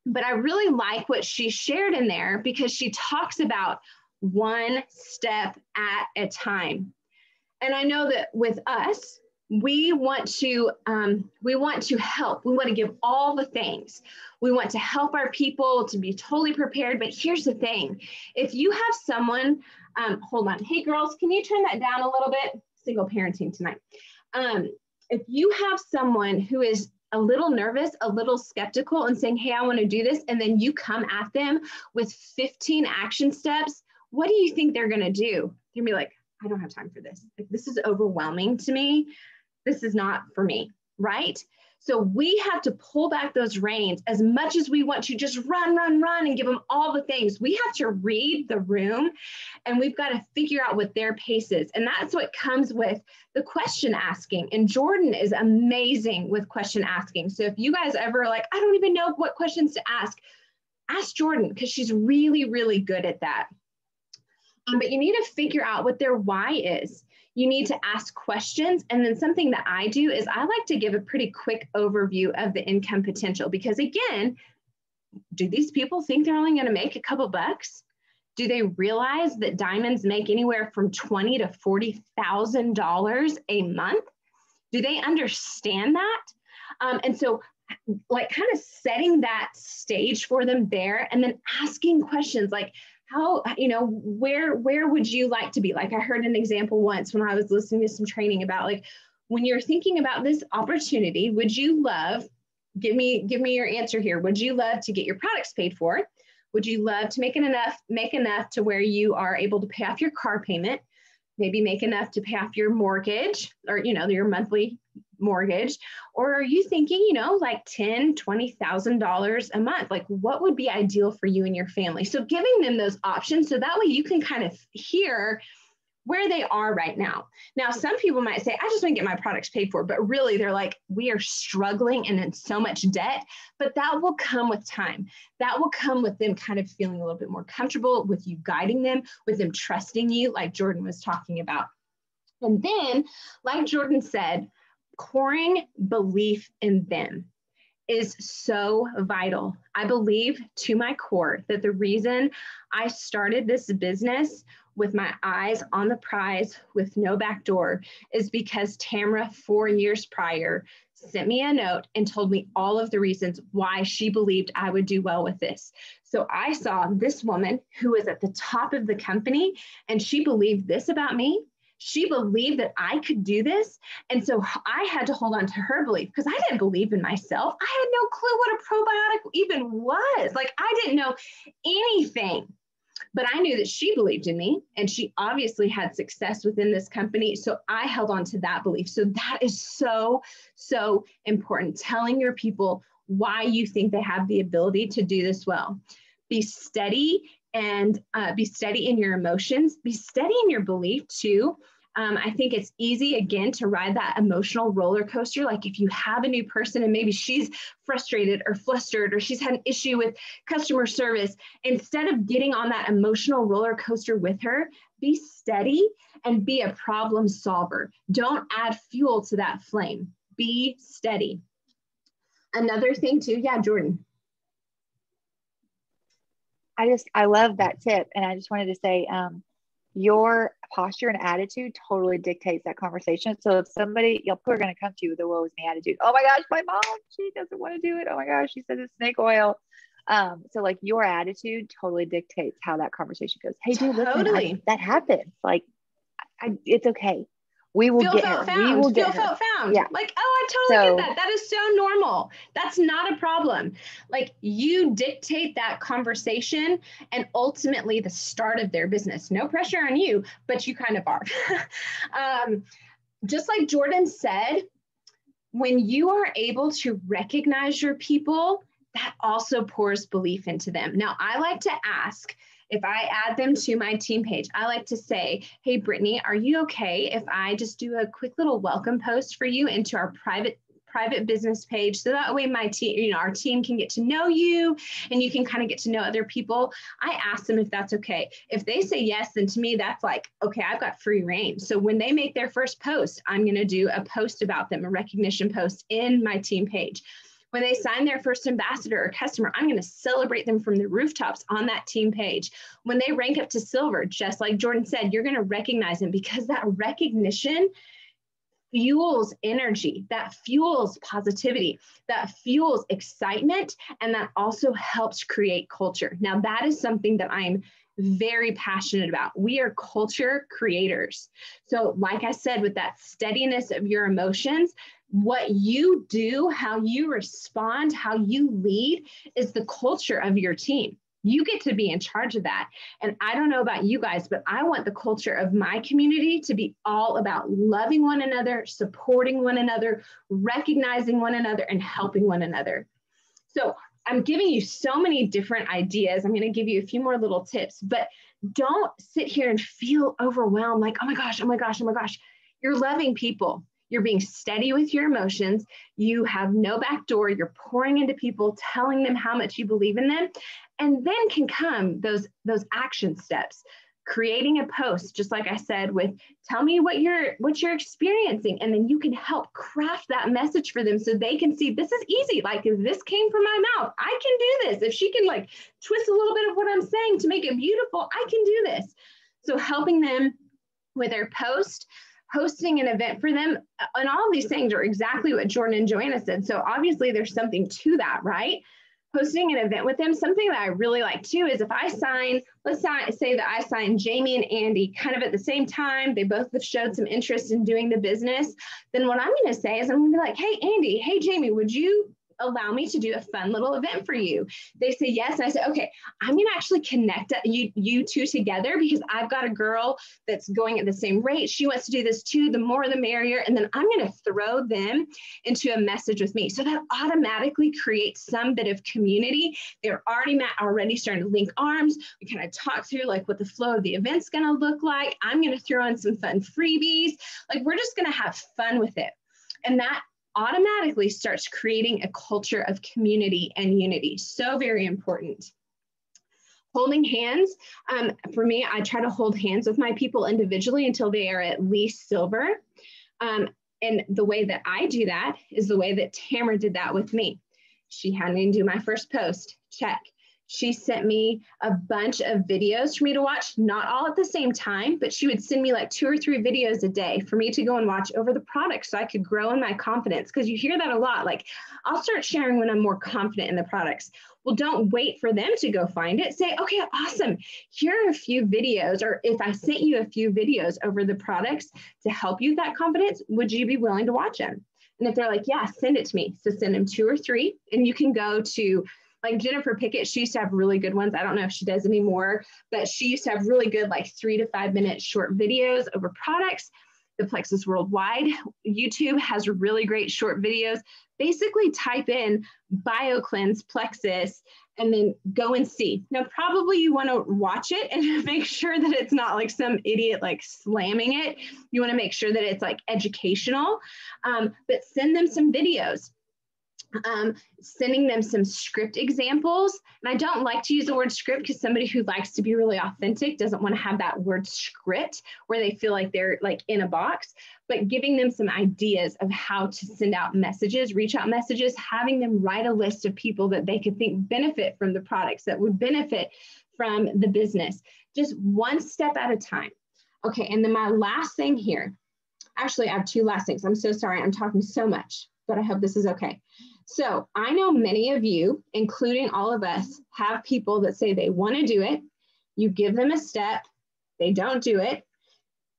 But I really like what she shared in there because she talks about one step at a time. And I know that with us, we want to help. We want to give all the things. We want to help our people to be totally prepared. But here's the thing. If you have someone, hold on. Hey, girls, can you turn that down a little bit? Single parenting tonight. If you have someone who is a little nervous, a little skeptical and saying, hey, I want to do this, and then you come at them with 15 action steps, what do you think they're going to do? They're going to be like, I don't have time for this. Like, this is overwhelming to me. This is not for me, right? So we have to pull back those reins as much as we want to just run and give them all the things. We have to read the room, and we've got to figure out what their pace is. And that's what comes with the question asking. And Jordan is amazing with question asking. So if you guys ever like, I don't even know what questions to ask Jordan, because she's really, really good at that. But you need to figure out what their why is. You need to ask questions. And then something that I do is I like to give a pretty quick overview of the income potential, because again, do these people think they're only going to make a couple bucks? Do they realize that diamonds make anywhere from $20,000 to $40,000 a month? Do they understand that? And so like kind of setting that stage for them there, and then asking questions like, how, you know, where would you like to be? Like I heard an example once when I was listening to some training about like, when you're thinking about this opportunity, would you love, give me your answer here. Would you love to get your products paid for? Would you love to make enough to where you are able to pay off your car payment? Maybe make enough to pay off your mortgage, or, you know, your monthly mortgage? Or are you thinking, you know, like $10,000, $20,000 a month? Like what would be ideal for you and your family? So giving them those options, so that way you can kind of hear where they are right now. Now, some people might say, I just want to get my products paid for, but really they're like, we are struggling and in so much debt, but that will come with time. That will come with them kind of feeling a little bit more comfortable with you guiding them, with them trusting you, like Jordan was talking about. And then, like Jordan said, pouring belief in them is so vital. I believe to my core that the reason I started this business with my eyes on the prize with no back door is because Tamara 4 years prior sent me a note and told me all of the reasons why she believed I would do well with this. So I saw this woman who was at the top of the company, and she believed this about me. She believed that I could do this. And so I had to hold on to her belief, because I didn't believe in myself. I had no clue what a probiotic even was. Like I didn't know anything, but I knew that she believed in me, and she obviously had success within this company. So I held on to that belief. So that is so, so important. Telling your people why you think they have the ability to do this well. Be steady, and be steady in your emotions. Be steady in your belief too. I think it's easy, again, to ride that emotional roller coaster. Like if you have a new person and maybe she's frustrated or flustered, or she's had an issue with customer service, instead of getting on that emotional roller coaster with her, be steady and be a problem solver. Don't add fuel to that flame. Be steady. Another thing too, yeah, Jordan. I love that tip. And I just wanted to say, your posture and attitude totally dictates that conversation. So if somebody, people are going to come to you with a woe is me attitude. Oh my gosh, my mom, she doesn't want to do it. Oh my gosh, she said it's snake oil. So like your attitude totally dictates how that conversation goes. Hey, dude, listen, that happens. Like, it's okay. We will get her. We will get her. Felt found. Yeah. Like, oh, I totally get that. That is so normal. That's not a problem. Like you dictate that conversation and ultimately the start of their business. No pressure on you, but you kind of are. Just like Jordan said, when you are able to recognize your people, that also pours belief into them. Now, I like to ask, if I add them to my team page, I like to say, hey, Brittany, are you okay if I just do a quick little welcome post for you into our private business page? So that way my team, our team can get to know you, and you can kind of get to know other people. I ask them if that's okay. If they say yes, then to me, that's like, okay, I've got free reign. So when they make their first post, I'm going to do a post about them, a recognition post in my team page. When they sign their first ambassador or customer, I'm going to celebrate them from the rooftops on that team page. When they rank up to silver, just like Jordan said, you're going to recognize them, because that recognition fuels energy, that fuels positivity, that fuels excitement, and that also helps create culture. Now, that is something that I'm very passionate about. We are culture creators. So like I said, with that steadiness of your emotions, what you do, how you respond, how you lead is the culture of your team. You get to be in charge of that. And I don't know about you guys, but I want the culture of my community to be all about loving one another, supporting one another, recognizing one another, and helping one another. So I'm giving you so many different ideas. I'm going to give you a few more little tips, but don't sit here and feel overwhelmed like, oh my gosh, oh my gosh, oh my gosh. You're loving people. You're being steady with your emotions. You have no back door. You're pouring into people, telling them how much you believe in them. And then can come those action steps. Creating a post, just like I said, with tell me what you're experiencing. And then you can help craft that message for them so they can see this is easy. Like, if this came from my mouth, I can do this. If she can like twist a little bit of what I'm saying to make it beautiful, I can do this. So helping them with their post, hosting an event for them, and all of these things are exactly what Jordan and Joanna said. So obviously there's something to that, right? Hosting an event with them. Something that I really like too is if I sign, let's say that I sign Jamie and Andy kind of at the same time, they both have showed some interest in doing the business, then what I'm going to say is I'm going to be like, hey, Andy, hey, Jamie, would you allow me to do a fun little event for you? They say yes. And I say, okay, I'm going to actually connect you two together because I've got a girl that's going at the same rate. She wants to do this too. The more, the merrier. And then I'm going to throw them into a message with me. So that automatically creates some bit of community. They're already starting to link arms. We kind of talk through like what the flow of the event's going to look like. I'm going to throw in some fun freebies. Like, we're just going to have fun with it. And that automatically starts creating a culture of community and unity. So very important. Holding hands. For me, I try to hold hands with my people individually until they are at least silver. And the way that I do that is the way that Tamara did that with me. She had me do my first post, check. She sent me a bunch of videos for me to watch, not all at the same time, but she would send me like 2 or 3 videos a day for me to go and watch over the product so I could grow in my confidence. Because you hear that a lot, like, I'll start sharing when I'm more confident in the products. Well, don't wait for them to go find it. Say, okay, awesome. Here are a few videos, or if I sent you a few videos over the products to help you with that confidence, would you be willing to watch them? And if they're like, yeah, send it to me. So send them 2 or 3, and you can go to, like Jennifer Pickett, she used to have really good ones. I don't know if she does anymore, but she used to have really good, like 3 to 5 minute short videos over products. The Plexus Worldwide YouTube has really great short videos. Basically type in BioCleanse Plexus and then go and see. Now, probably you want to watch it and make sure that it's not like some idiot like slamming it. You want to make sure that it's like educational, but send them some videos. Sending them some script examples. And I don't like to use the word script because somebody who likes to be really authentic doesn't want to have that word script where they feel like they're like in a box, but giving them some ideas of how to send out messages, reach out messages, having them write a list of people that they could think benefit from the products, that would benefit from the business, just one step at a time. Okay, and then my last thing here, actually I have 2 last things. I'm so sorry, I'm talking so much, but I hope this is okay. So I know many of you, including all of us, have people that say they want to do it. You give them a step, they don't do it.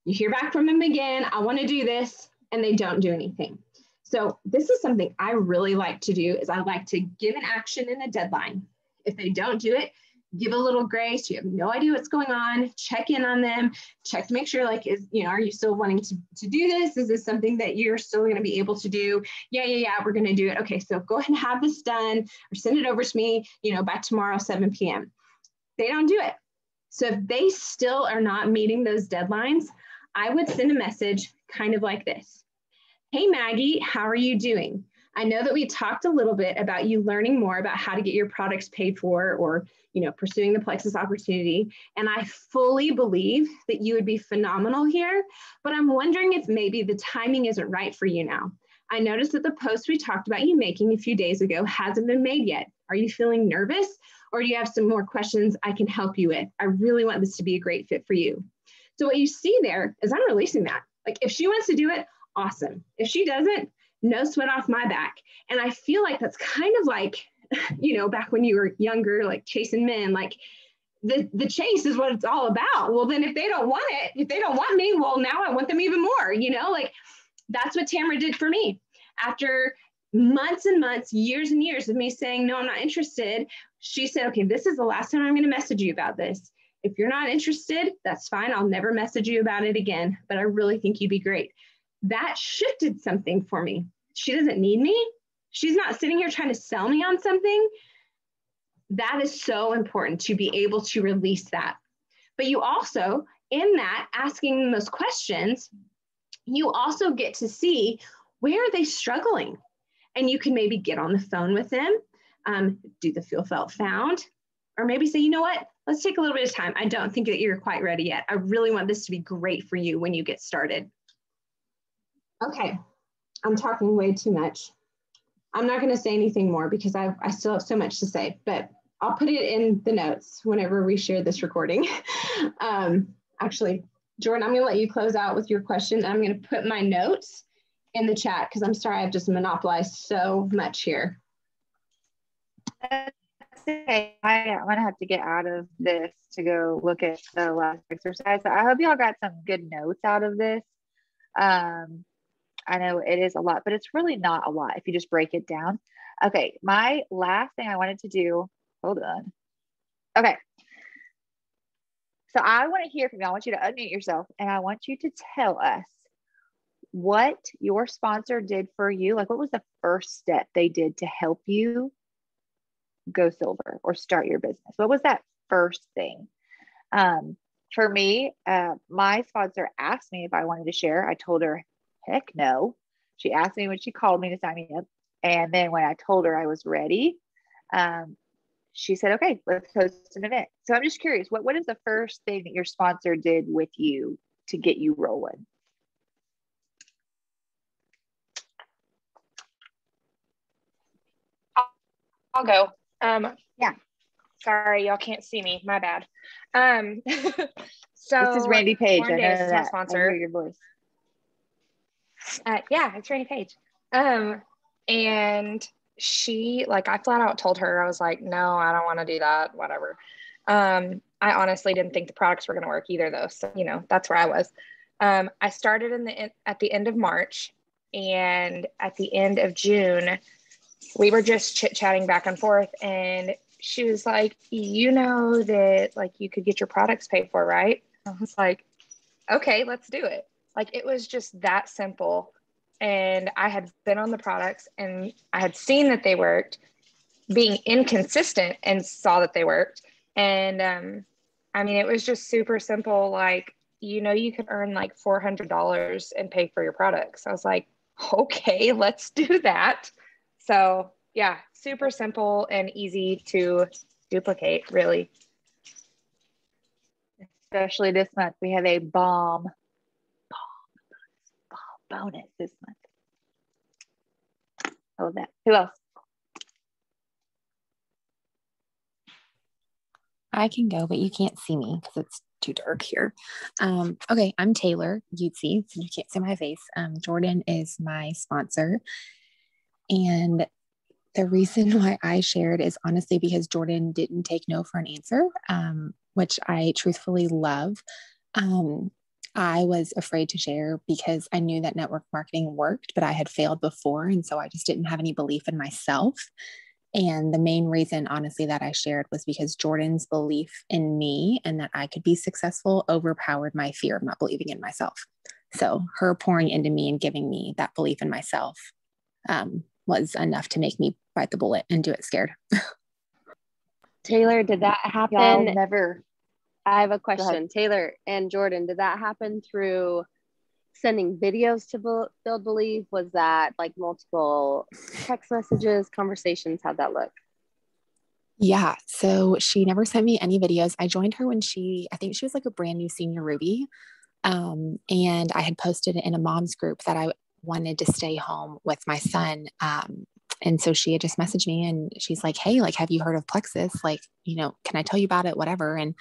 You hear back from them again, I want to do this, and they don't do anything. So this is something I really like to do, is I like to give an action and a deadline. If they don't do it, give a little grace. You have no idea what's going on. Check in on them. Check to make sure, like, are you still wanting to do this? Is this something that you're still going to be able to do? Yeah, we're going to do it. Okay, so go ahead and have this done, or send it over to me, by tomorrow, 7 p.m. They don't do it. So if they still are not meeting those deadlines, I would send a message kind of like this. Hey, Maggie, how are you doing? I know that we talked a little bit about you learning more about how to get your products paid for, or pursuing the Plexus opportunity. And I fully believe that you would be phenomenal here, but I'm wondering if maybe the timing isn't right for you now. I noticed that the post we talked about you making a few days ago hasn't been made yet. Are you feeling nervous, or do you have some more questions I can help you with? I really want this to be a great fit for you. So what you see there is I'm releasing that. Like, if she wants to do it, awesome. If she doesn't, no sweat off my back. And I feel like that's kind of like, back when you were younger, like chasing men, like the chase is what it's all about. Well, then if they don't want it, if they don't want me, well, now I want them even more, like that's what Tamara did for me. After months and months, years and years of me saying, no, I'm not interested. She said, okay, this is the last time I'm going to message you about this. If you're not interested, that's fine. I'll never message you about it again, but I really think you'd be great. That shifted something for me. She doesn't need me. She's not sitting here trying to sell me on something. That is so important to be able to release that. But you also, in that, asking those questions, you also get to see where are they struggling? And you can maybe get on the phone with them, do the feel, felt, found, or maybe say, you know what, let's take a little bit of time. I don't think that you're quite ready yet. I really want this to be great for you when you get started. Okay, I'm talking way too much. I'm not going to say anything more because I still have so much to say, but I'll put it in the notes whenever we share this recording. Actually, Jordan, I'm going to let you close out with your question. And I'm going to put my notes in the chat because I'm sorry I've just monopolized so much here. That's okay. I'm going to have to get out of this to go look at the last exercise. So I hope y'all got some good notes out of this. I know it is a lot, but it's really not a lot if you just break it down. Okay, my last thing I wanted to do, hold on. Okay. So I want to hear from you. I want you to unmute yourself and I want you to tell us what your sponsor did for you. Like, what was the first step they did to help you go silver or start your business? What was that first thing? For me, my sponsor asked me if I wanted to share. I told her, heck no. She asked me when she called me to sign me up. And then when I told her I was ready, she said, okay, let's host an event. So I'm just curious, what is the first thing that your sponsor did with you to get you rolling? I'll go. Yeah. Sorry, y'all can't see me. My bad. So this is Randy Page. I know is my that. sponsor. I hear your voice. Yeah, it's Randy Page. And she, like, I flat out told her, I was like, no, I don't want to do that, whatever. I honestly didn't think the products were going to work either, though. So, you know, that's where I was. I started at the end of March, and at the end of June, we were just chit-chatting back and forth, and she was like, you know that, like, you could get your products paid for, right? I was like, okay, let's do it. Like, it was just that simple. And I had been on the products and I had seen that they worked, being inconsistent, and saw that they worked. And I mean, it was just super simple. Like, you know, you could earn like $400 and pay for your products. I was like, okay, let's do that. So yeah, super simple and easy to duplicate, really. Especially this month, we have a bomb bonus this month. Oh, that. Who else? I can go, but you can't see me because it's too dark here. Okay, I'm Taylor Yutzi, so you can't see my face. Jordan is my sponsor. And the reason why I shared is honestly because Jordan didn't take no for an answer, which I truthfully love. I was afraid to share because I knew that network marketing worked, but I had failed before. And so I just didn't have any belief in myself. And the main reason, honestly, that I shared was because Jordan's belief in me and that I could be successful overpowered my fear of not believing in myself. So her pouring into me and giving me that belief in myself was enough to make me bite the bullet and do it scared. Taylor, did that happen? Y'all never. I have a question. Taylor and Jordan, did that happen through sending videos to build belief? Was that like multiple text messages, conversations? How'd that look? Yeah. So she never sent me any videos. I joined her when I think she was like a brand new senior Ruby. And I had posted in a mom's group that I wanted to stay home with my son. And so she had just messaged me and she's like, hey, like, have you heard of Plexus? Like, you know, can I tell you about it? Whatever. And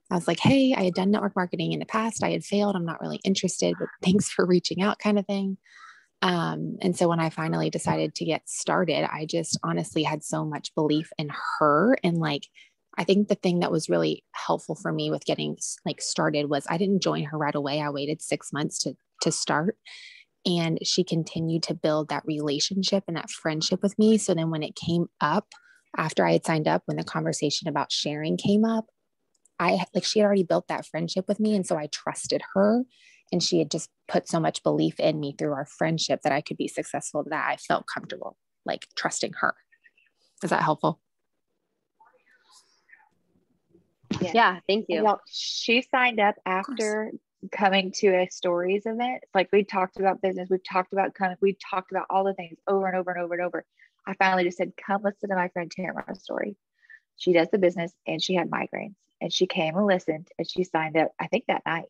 I was like, hey, I had done network marketing in the past. I had failed. I'm not really interested, but thanks for reaching out, kind of thing. And so when I finally decided to get started, I just honestly had so much belief in her. And like, I think the thing that was really helpful for me with getting like started was I didn't join her right away. I waited 6 months to start. And she continued to build that relationship and that friendship with me. So then when it came up, after I had signed up, when the conversation about sharing came up, she had already built that friendship with me. And so I trusted her, and she had just put so much belief in me through our friendship that I could be successful, that I felt comfortable, like trusting her. Is that helpful? Yeah, thank you. Y'all, she signed up after coming to a stories event. Like, we talked about business, we've talked about all the things over and over and over and over. I finally just said, come listen to my friend Tamara's story. She does the business and she had migraines, and she came and listened, and she signed up, I think that night.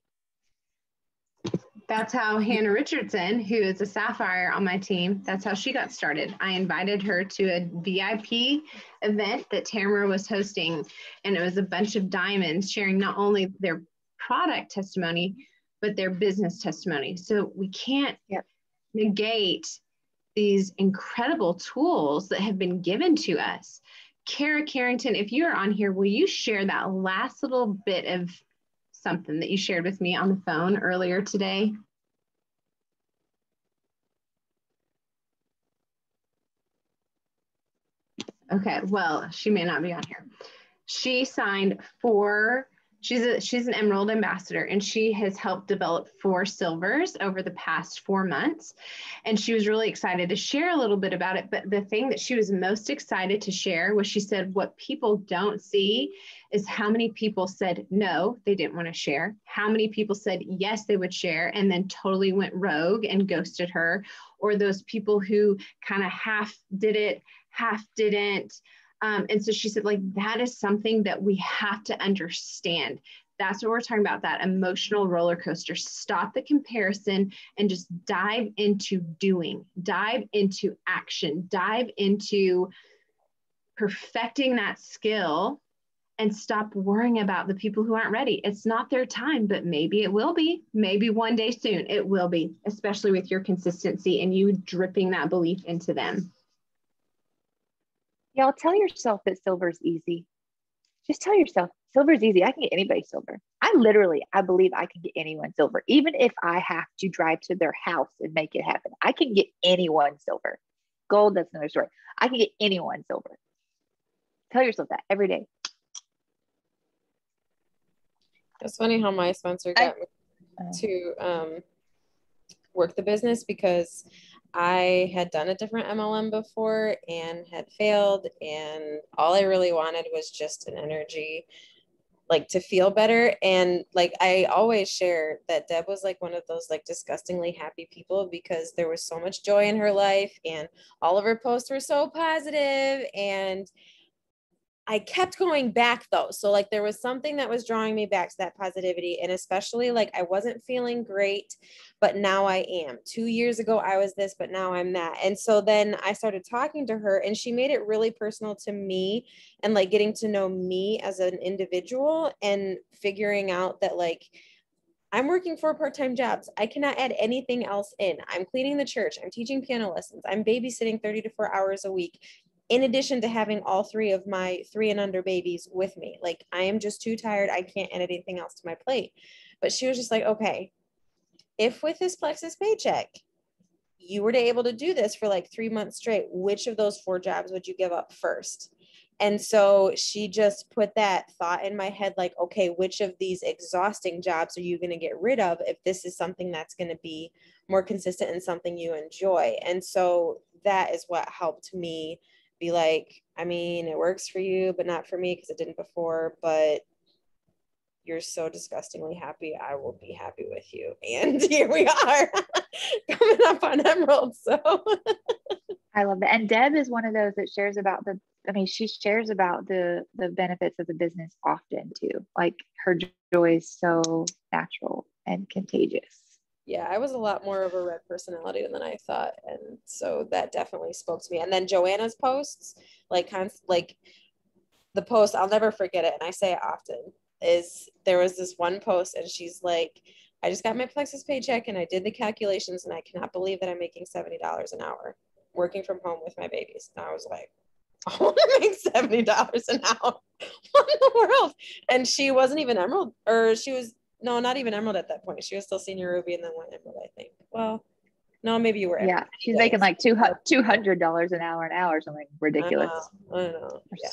That's how Hannah Richardson, who is a Sapphire on my team, that's how she got started. I invited her to a VIP event that Tamara was hosting, and it was a bunch of diamonds sharing not only their product testimony, but their business testimony. So we can't negate these incredible tools that have been given to us. Kara Carrington, if you're on here, will you share that last little bit of something that you shared with me on the phone earlier today? Okay, well, she may not be on here. She signed 4, she's an Emerald ambassador, and she has helped develop 4 silvers over the past 4 months. And she was really excited to share a little bit about it. But the thing that she was most excited to share was, she said, what people don't see is how many people said no, they didn't want to share. How many people said yes, they would share, and then totally went rogue and ghosted her. Or those people who kind of half did it, half didn't. And so she said, like, that is something that we have to understand. That's what we're talking about, that emotional roller coaster. Stop the comparison and just dive into doing, dive into action, dive into perfecting that skill, and stop worrying about the people who aren't ready. It's not their time, but maybe it will be. Maybe one day soon it will be, especially with your consistency and you dripping that belief into them. Y'all, tell yourself that silver's easy. Just tell yourself silver's easy. I can get anybody silver. I believe I can get anyone silver. Even if I have to drive to their house and make it happen, I can get anyone silver. Gold, that's another story. I can get anyone silver. Tell yourself that every day. It's funny how my sponsor got me to work the business, because I had done a different MLM before and had failed, and all I really wanted was just an energy, like, to feel better. And like, I always share that Deb was like one of those like disgustingly happy people, because there was so much joy in her life and all of her posts were so positive, and I kept going back though. So like, there was something that was drawing me back to that positivity. And especially like, I wasn't feeling great, but now I am. 2 years ago, I was this, but now I'm that. And so then I started talking to her, and she made it really personal to me, and like getting to know me as an individual, and figuring out that like, I'm working 4 part-time jobs. I cannot add anything else in. I'm cleaning the church. I'm teaching piano lessons. I'm babysitting 30 to 4 hours a week, in addition to having all 3 of my 3 and under babies with me. Like, I am just too tired. I can't add anything else to my plate. But she was just like, okay, if with this Plexus paycheck, you were to able to do this for like 3 months straight, which of those 4 jobs would you give up first? And so she just put that thought in my head, like, okay, which of these exhausting jobs are you going to get rid of if this is something that's going to be more consistent and something you enjoy? And so that is what helped me be like, I mean, it works for you, but not for me, because it didn't before, but you're so disgustingly happy. I will be happy with you. And here we are coming up on Emerald. So I love that. And Deb is one of those that shares about she shares about the benefits of the business often too. Like, her joy is so natural and contagious. Yeah, I was a lot more of a red personality than I thought. And so that definitely spoke to me. And then Joanna's posts, like the post, I'll never forget it, and I say it often, is there was this one post, and she's like, I just got my Plexus paycheck and I did the calculations, and I cannot believe that I'm making $70 an hour working from home with my babies. And I was like, I want to make $70 an hour. What in the world? And she wasn't even Emerald, or she was, no, not even Emerald at that point. She was still Senior Ruby, and then went Emerald, I think. Well, No, maybe you were. Yeah, she's making like $200 an hour or something ridiculous. I know. Yeah.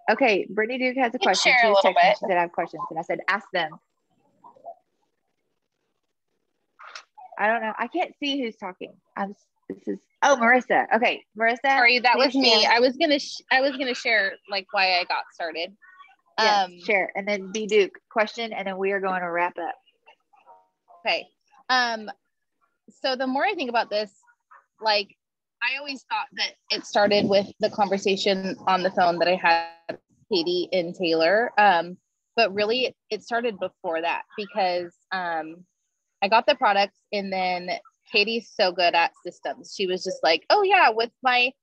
Okay, Brittany Duke has a question. Share a little bit. She said, I have questions. And I said, ask them. I don't know. I can't see who's talking. Marissa. Okay, Marissa. Sorry, that was me. Share. I was gonna share like why I got started. Yes, share. And then B Duke question, and then we are going to wrap up. Okay. So the more I think about this, like I always thought that it started with the conversation on the phone that I had with Katie and Taylor. But really it started before that because I got the products, and then Katie's so good at systems. She was just like, oh yeah, with my,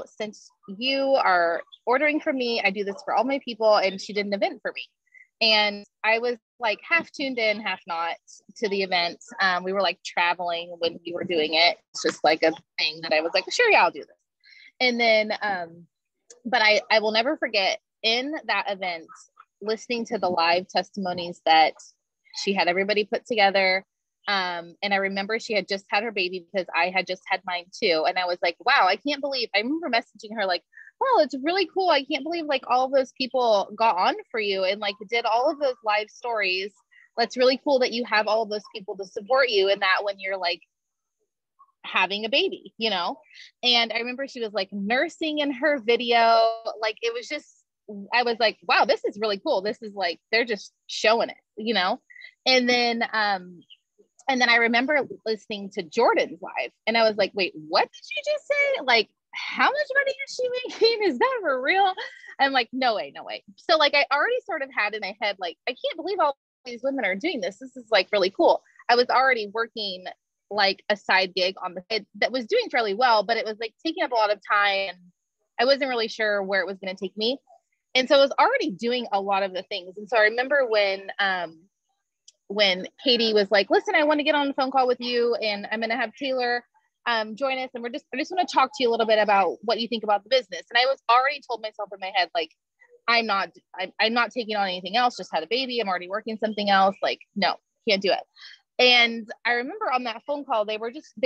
since you are ordering from me, I do this for all my people. And she did an event for me. And I was like half tuned in, half not to the event. We were like traveling when we were doing it. It's just like a thing that I was like, sure, yeah, I'll do this. And then, but I will never forget in that event, listening to the live testimonies that she had everybody put together. And I remember she had just had her baby because I had just had mine too. And I was like, wow, I remember messaging her like, wow, it's really cool. I can't believe like all those people got on for you and like did all of those live stories. That's really cool that you have all of those people to support you in that when you're like having a baby, And I remember she was like nursing in her video. Like it was just, I was like, wow, this is really cool. This is like, they're just showing it, And then I remember listening to Jordan's live and I was like, wait, what did you just say? Like, how much money is she making? Is that for real? I'm like, no way. So like, I already sort of had in my head, like, I can't believe all these women are doing this. This is like really cool. I was already working like a side gig on the side that was doing fairly well, but it was like taking up a lot of time. And I wasn't really sure where it was going to take me. And so I was already doing a lot of the things. And so I remember when Katie was like, listen, I want to get on a phone call with you and I'm going to have Taylor join us. And I just want to talk to you a little bit about what you think about the business. And I was already told myself in my head, like, I'm not taking on anything else, just had a baby. I'm already working something else. Like, no, can't do it. And I remember on that phone call, they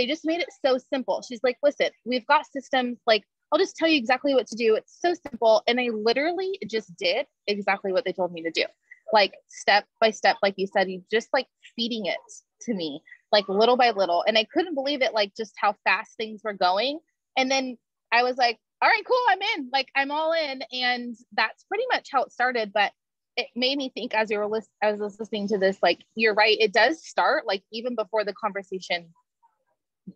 just made it so simple. She's like, listen, we've got systems, like, I'll just tell you exactly what to do. It's so simple. And I literally just did exactly what they told me to do. Like step by step, like you said, you just like feeding it to me, like little by little. And I couldn't believe it, like just how fast things were going. And then I was like, all right, cool, I'm in, like, I'm all in. And that's pretty much how it started. But it made me think as I was listening to this, like, you're right. It does start like even before the conversation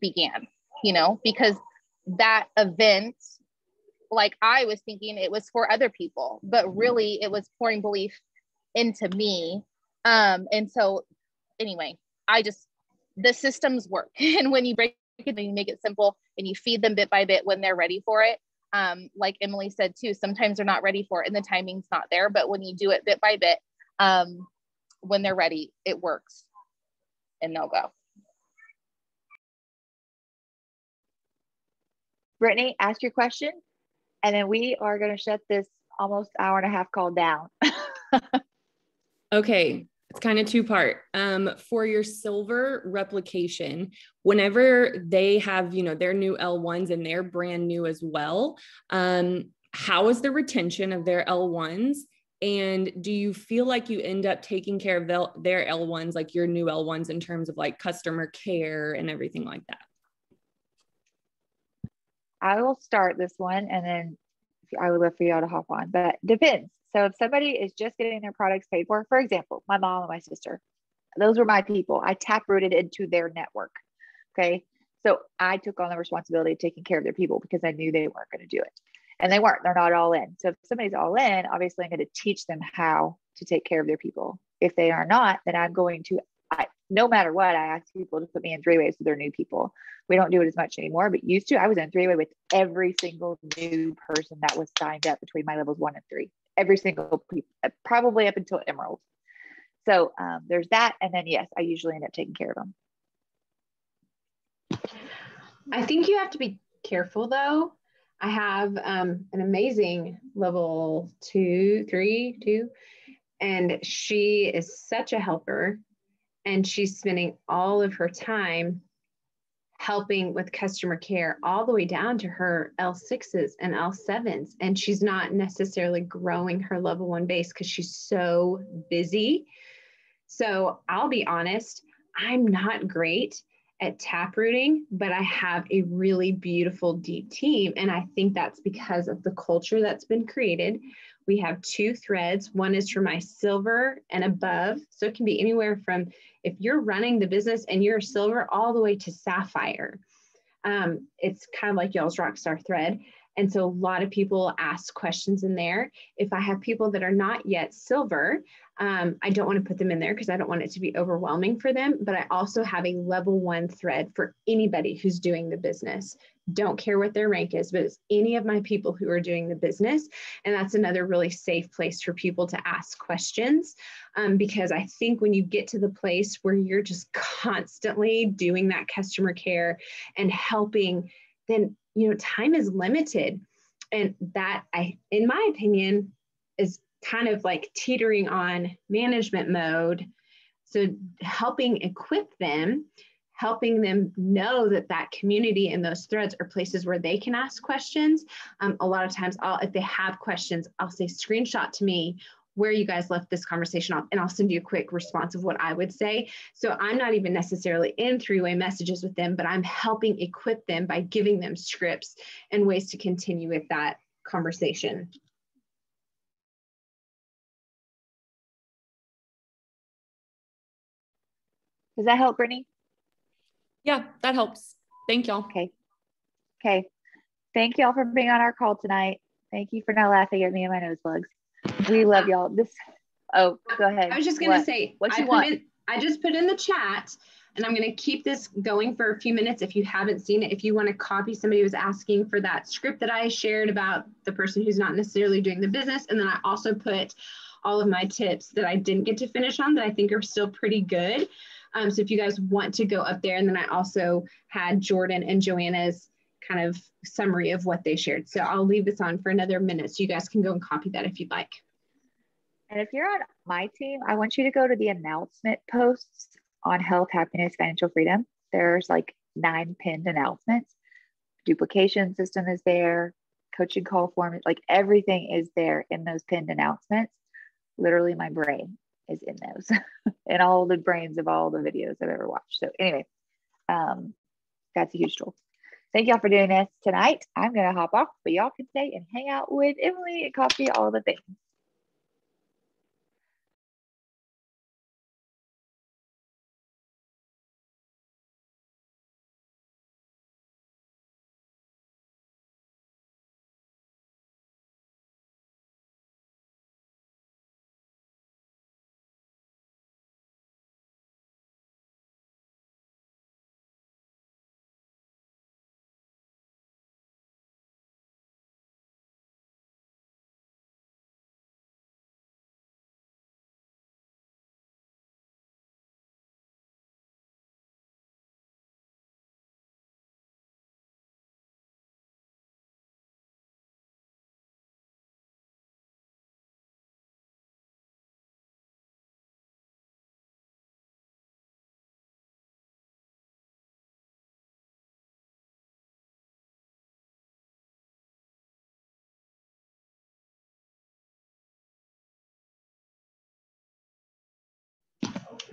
began, because that event, like I was thinking it was for other people, but really it was pouring belief into me. And so anyway, the systems work. And when you break it and you make it simple and you feed them bit by bit when they're ready for it, like Emily said too, sometimes they're not ready for it and the timing's not there, but when you do it bit by bit, when they're ready, it works and they'll go. Brittany, ask your question, and then we are going to shut this almost hour and a half call down. Okay, it's kind of two-part. For your silver replication, whenever they have, their new L1s and they're brand new as well, how is the retention of their L1s? And do you feel like you end up taking care of their L1s, like your new L1s, in terms of like customer care and everything like that? I will start this one, and then I would love for y'all to hop on, but depends. So if somebody is just getting their products paid for example, my mom and my sister, those were my people. I tap rooted into their network. Okay. So I took on the responsibility of taking care of their people because I knew they weren't going to do it. And they weren't. They're not all in. So if somebody's all in, obviously I'm going to teach them how to take care of their people. If they are not, then I'm going to, no matter what, I ask people to put me in three-ways with their new people. We don't do it as much anymore, but used to. I was in three-way with every single new person that was signed up between my levels 1 and 3. Every single, probably up until Emerald. So there's that. And then, yes, I usually end up taking care of them. I think you have to be careful though. I have an amazing level 2, 3, 2, and she is such a helper. and she's spending all of her time helping with customer care all the way down to her L6s and L7s. And she's not necessarily growing her level 1 base because she's so busy. So I'll be honest, I'm not great at taprooting, but I have a really beautiful, deep team. And I think that's because of the culture that's been created. We have 2 threads. One is for my silver and above. So it can be anywhere from, if you're running the business and you're a silver, all the way to sapphire. It's kind of like y'all's Rockstar thread. And so a lot of people ask questions in there. If I have people that are not yet silver, I don't want to put them in there because I don't want it to be overwhelming for them. But I also have a level 1 thread for anybody who's doing the business. Don't care what their rank is, but it's any of my people who are doing the business. And that's another really safe place for people to ask questions. Because I think when you get to the place where you're just constantly doing that customer care and helping, then time is limited. And that, in my opinion, is kind of like teetering on management mode. So helping equip them, helping them know that that community and those threads are places where they can ask questions. A lot of times, if they have questions, I'll say, screenshot to me where you guys left this conversation off, and I'll send you a quick response of what I would say. So I'm not even necessarily in 3-way messages with them, but I'm helping equip them by giving them scripts and ways to continue with that conversation. Does that help, Brittany? Yeah, that helps. Thank y'all. Okay. Thank y'all for being on our call tonight. Thank you for not laughing at me and my nose plugs. We love y'all. Go ahead. I was just going to say, I just put in the chat, and I'm going to keep this going for a few minutes. If you haven't seen it, if you want to copy, somebody was asking for that script that I shared about the person who's not necessarily doing the business. And then I also put all of my tips that I didn't get to finish on that I think are still pretty good. So if you guys want to go up there, and then I also had Jordan and Joanna's kind of summary of what they shared. So I'll leave this on for another minute so you guys can go and copy that if you'd like. And if you're on my team, I want you to go to the announcement posts on health, happiness, financial freedom. There's like 9 pinned announcements. Duplication system is there. Coaching call form, like everything is there in those pinned announcements. Literally my brain is in those and all the brains of all the videos I've ever watched. So anyway, that's a huge tool. Thank y'all for doing this tonight. I'm going to hop off, but y'all can stay and hang out with Emily and copy all the things.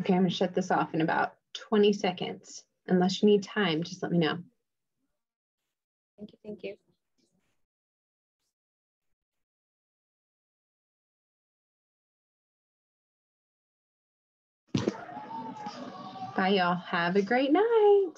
Okay, I'm going to shut this off in about 20 seconds. Unless you need time, just let me know. Thank you. Bye, y'all. Have a great night.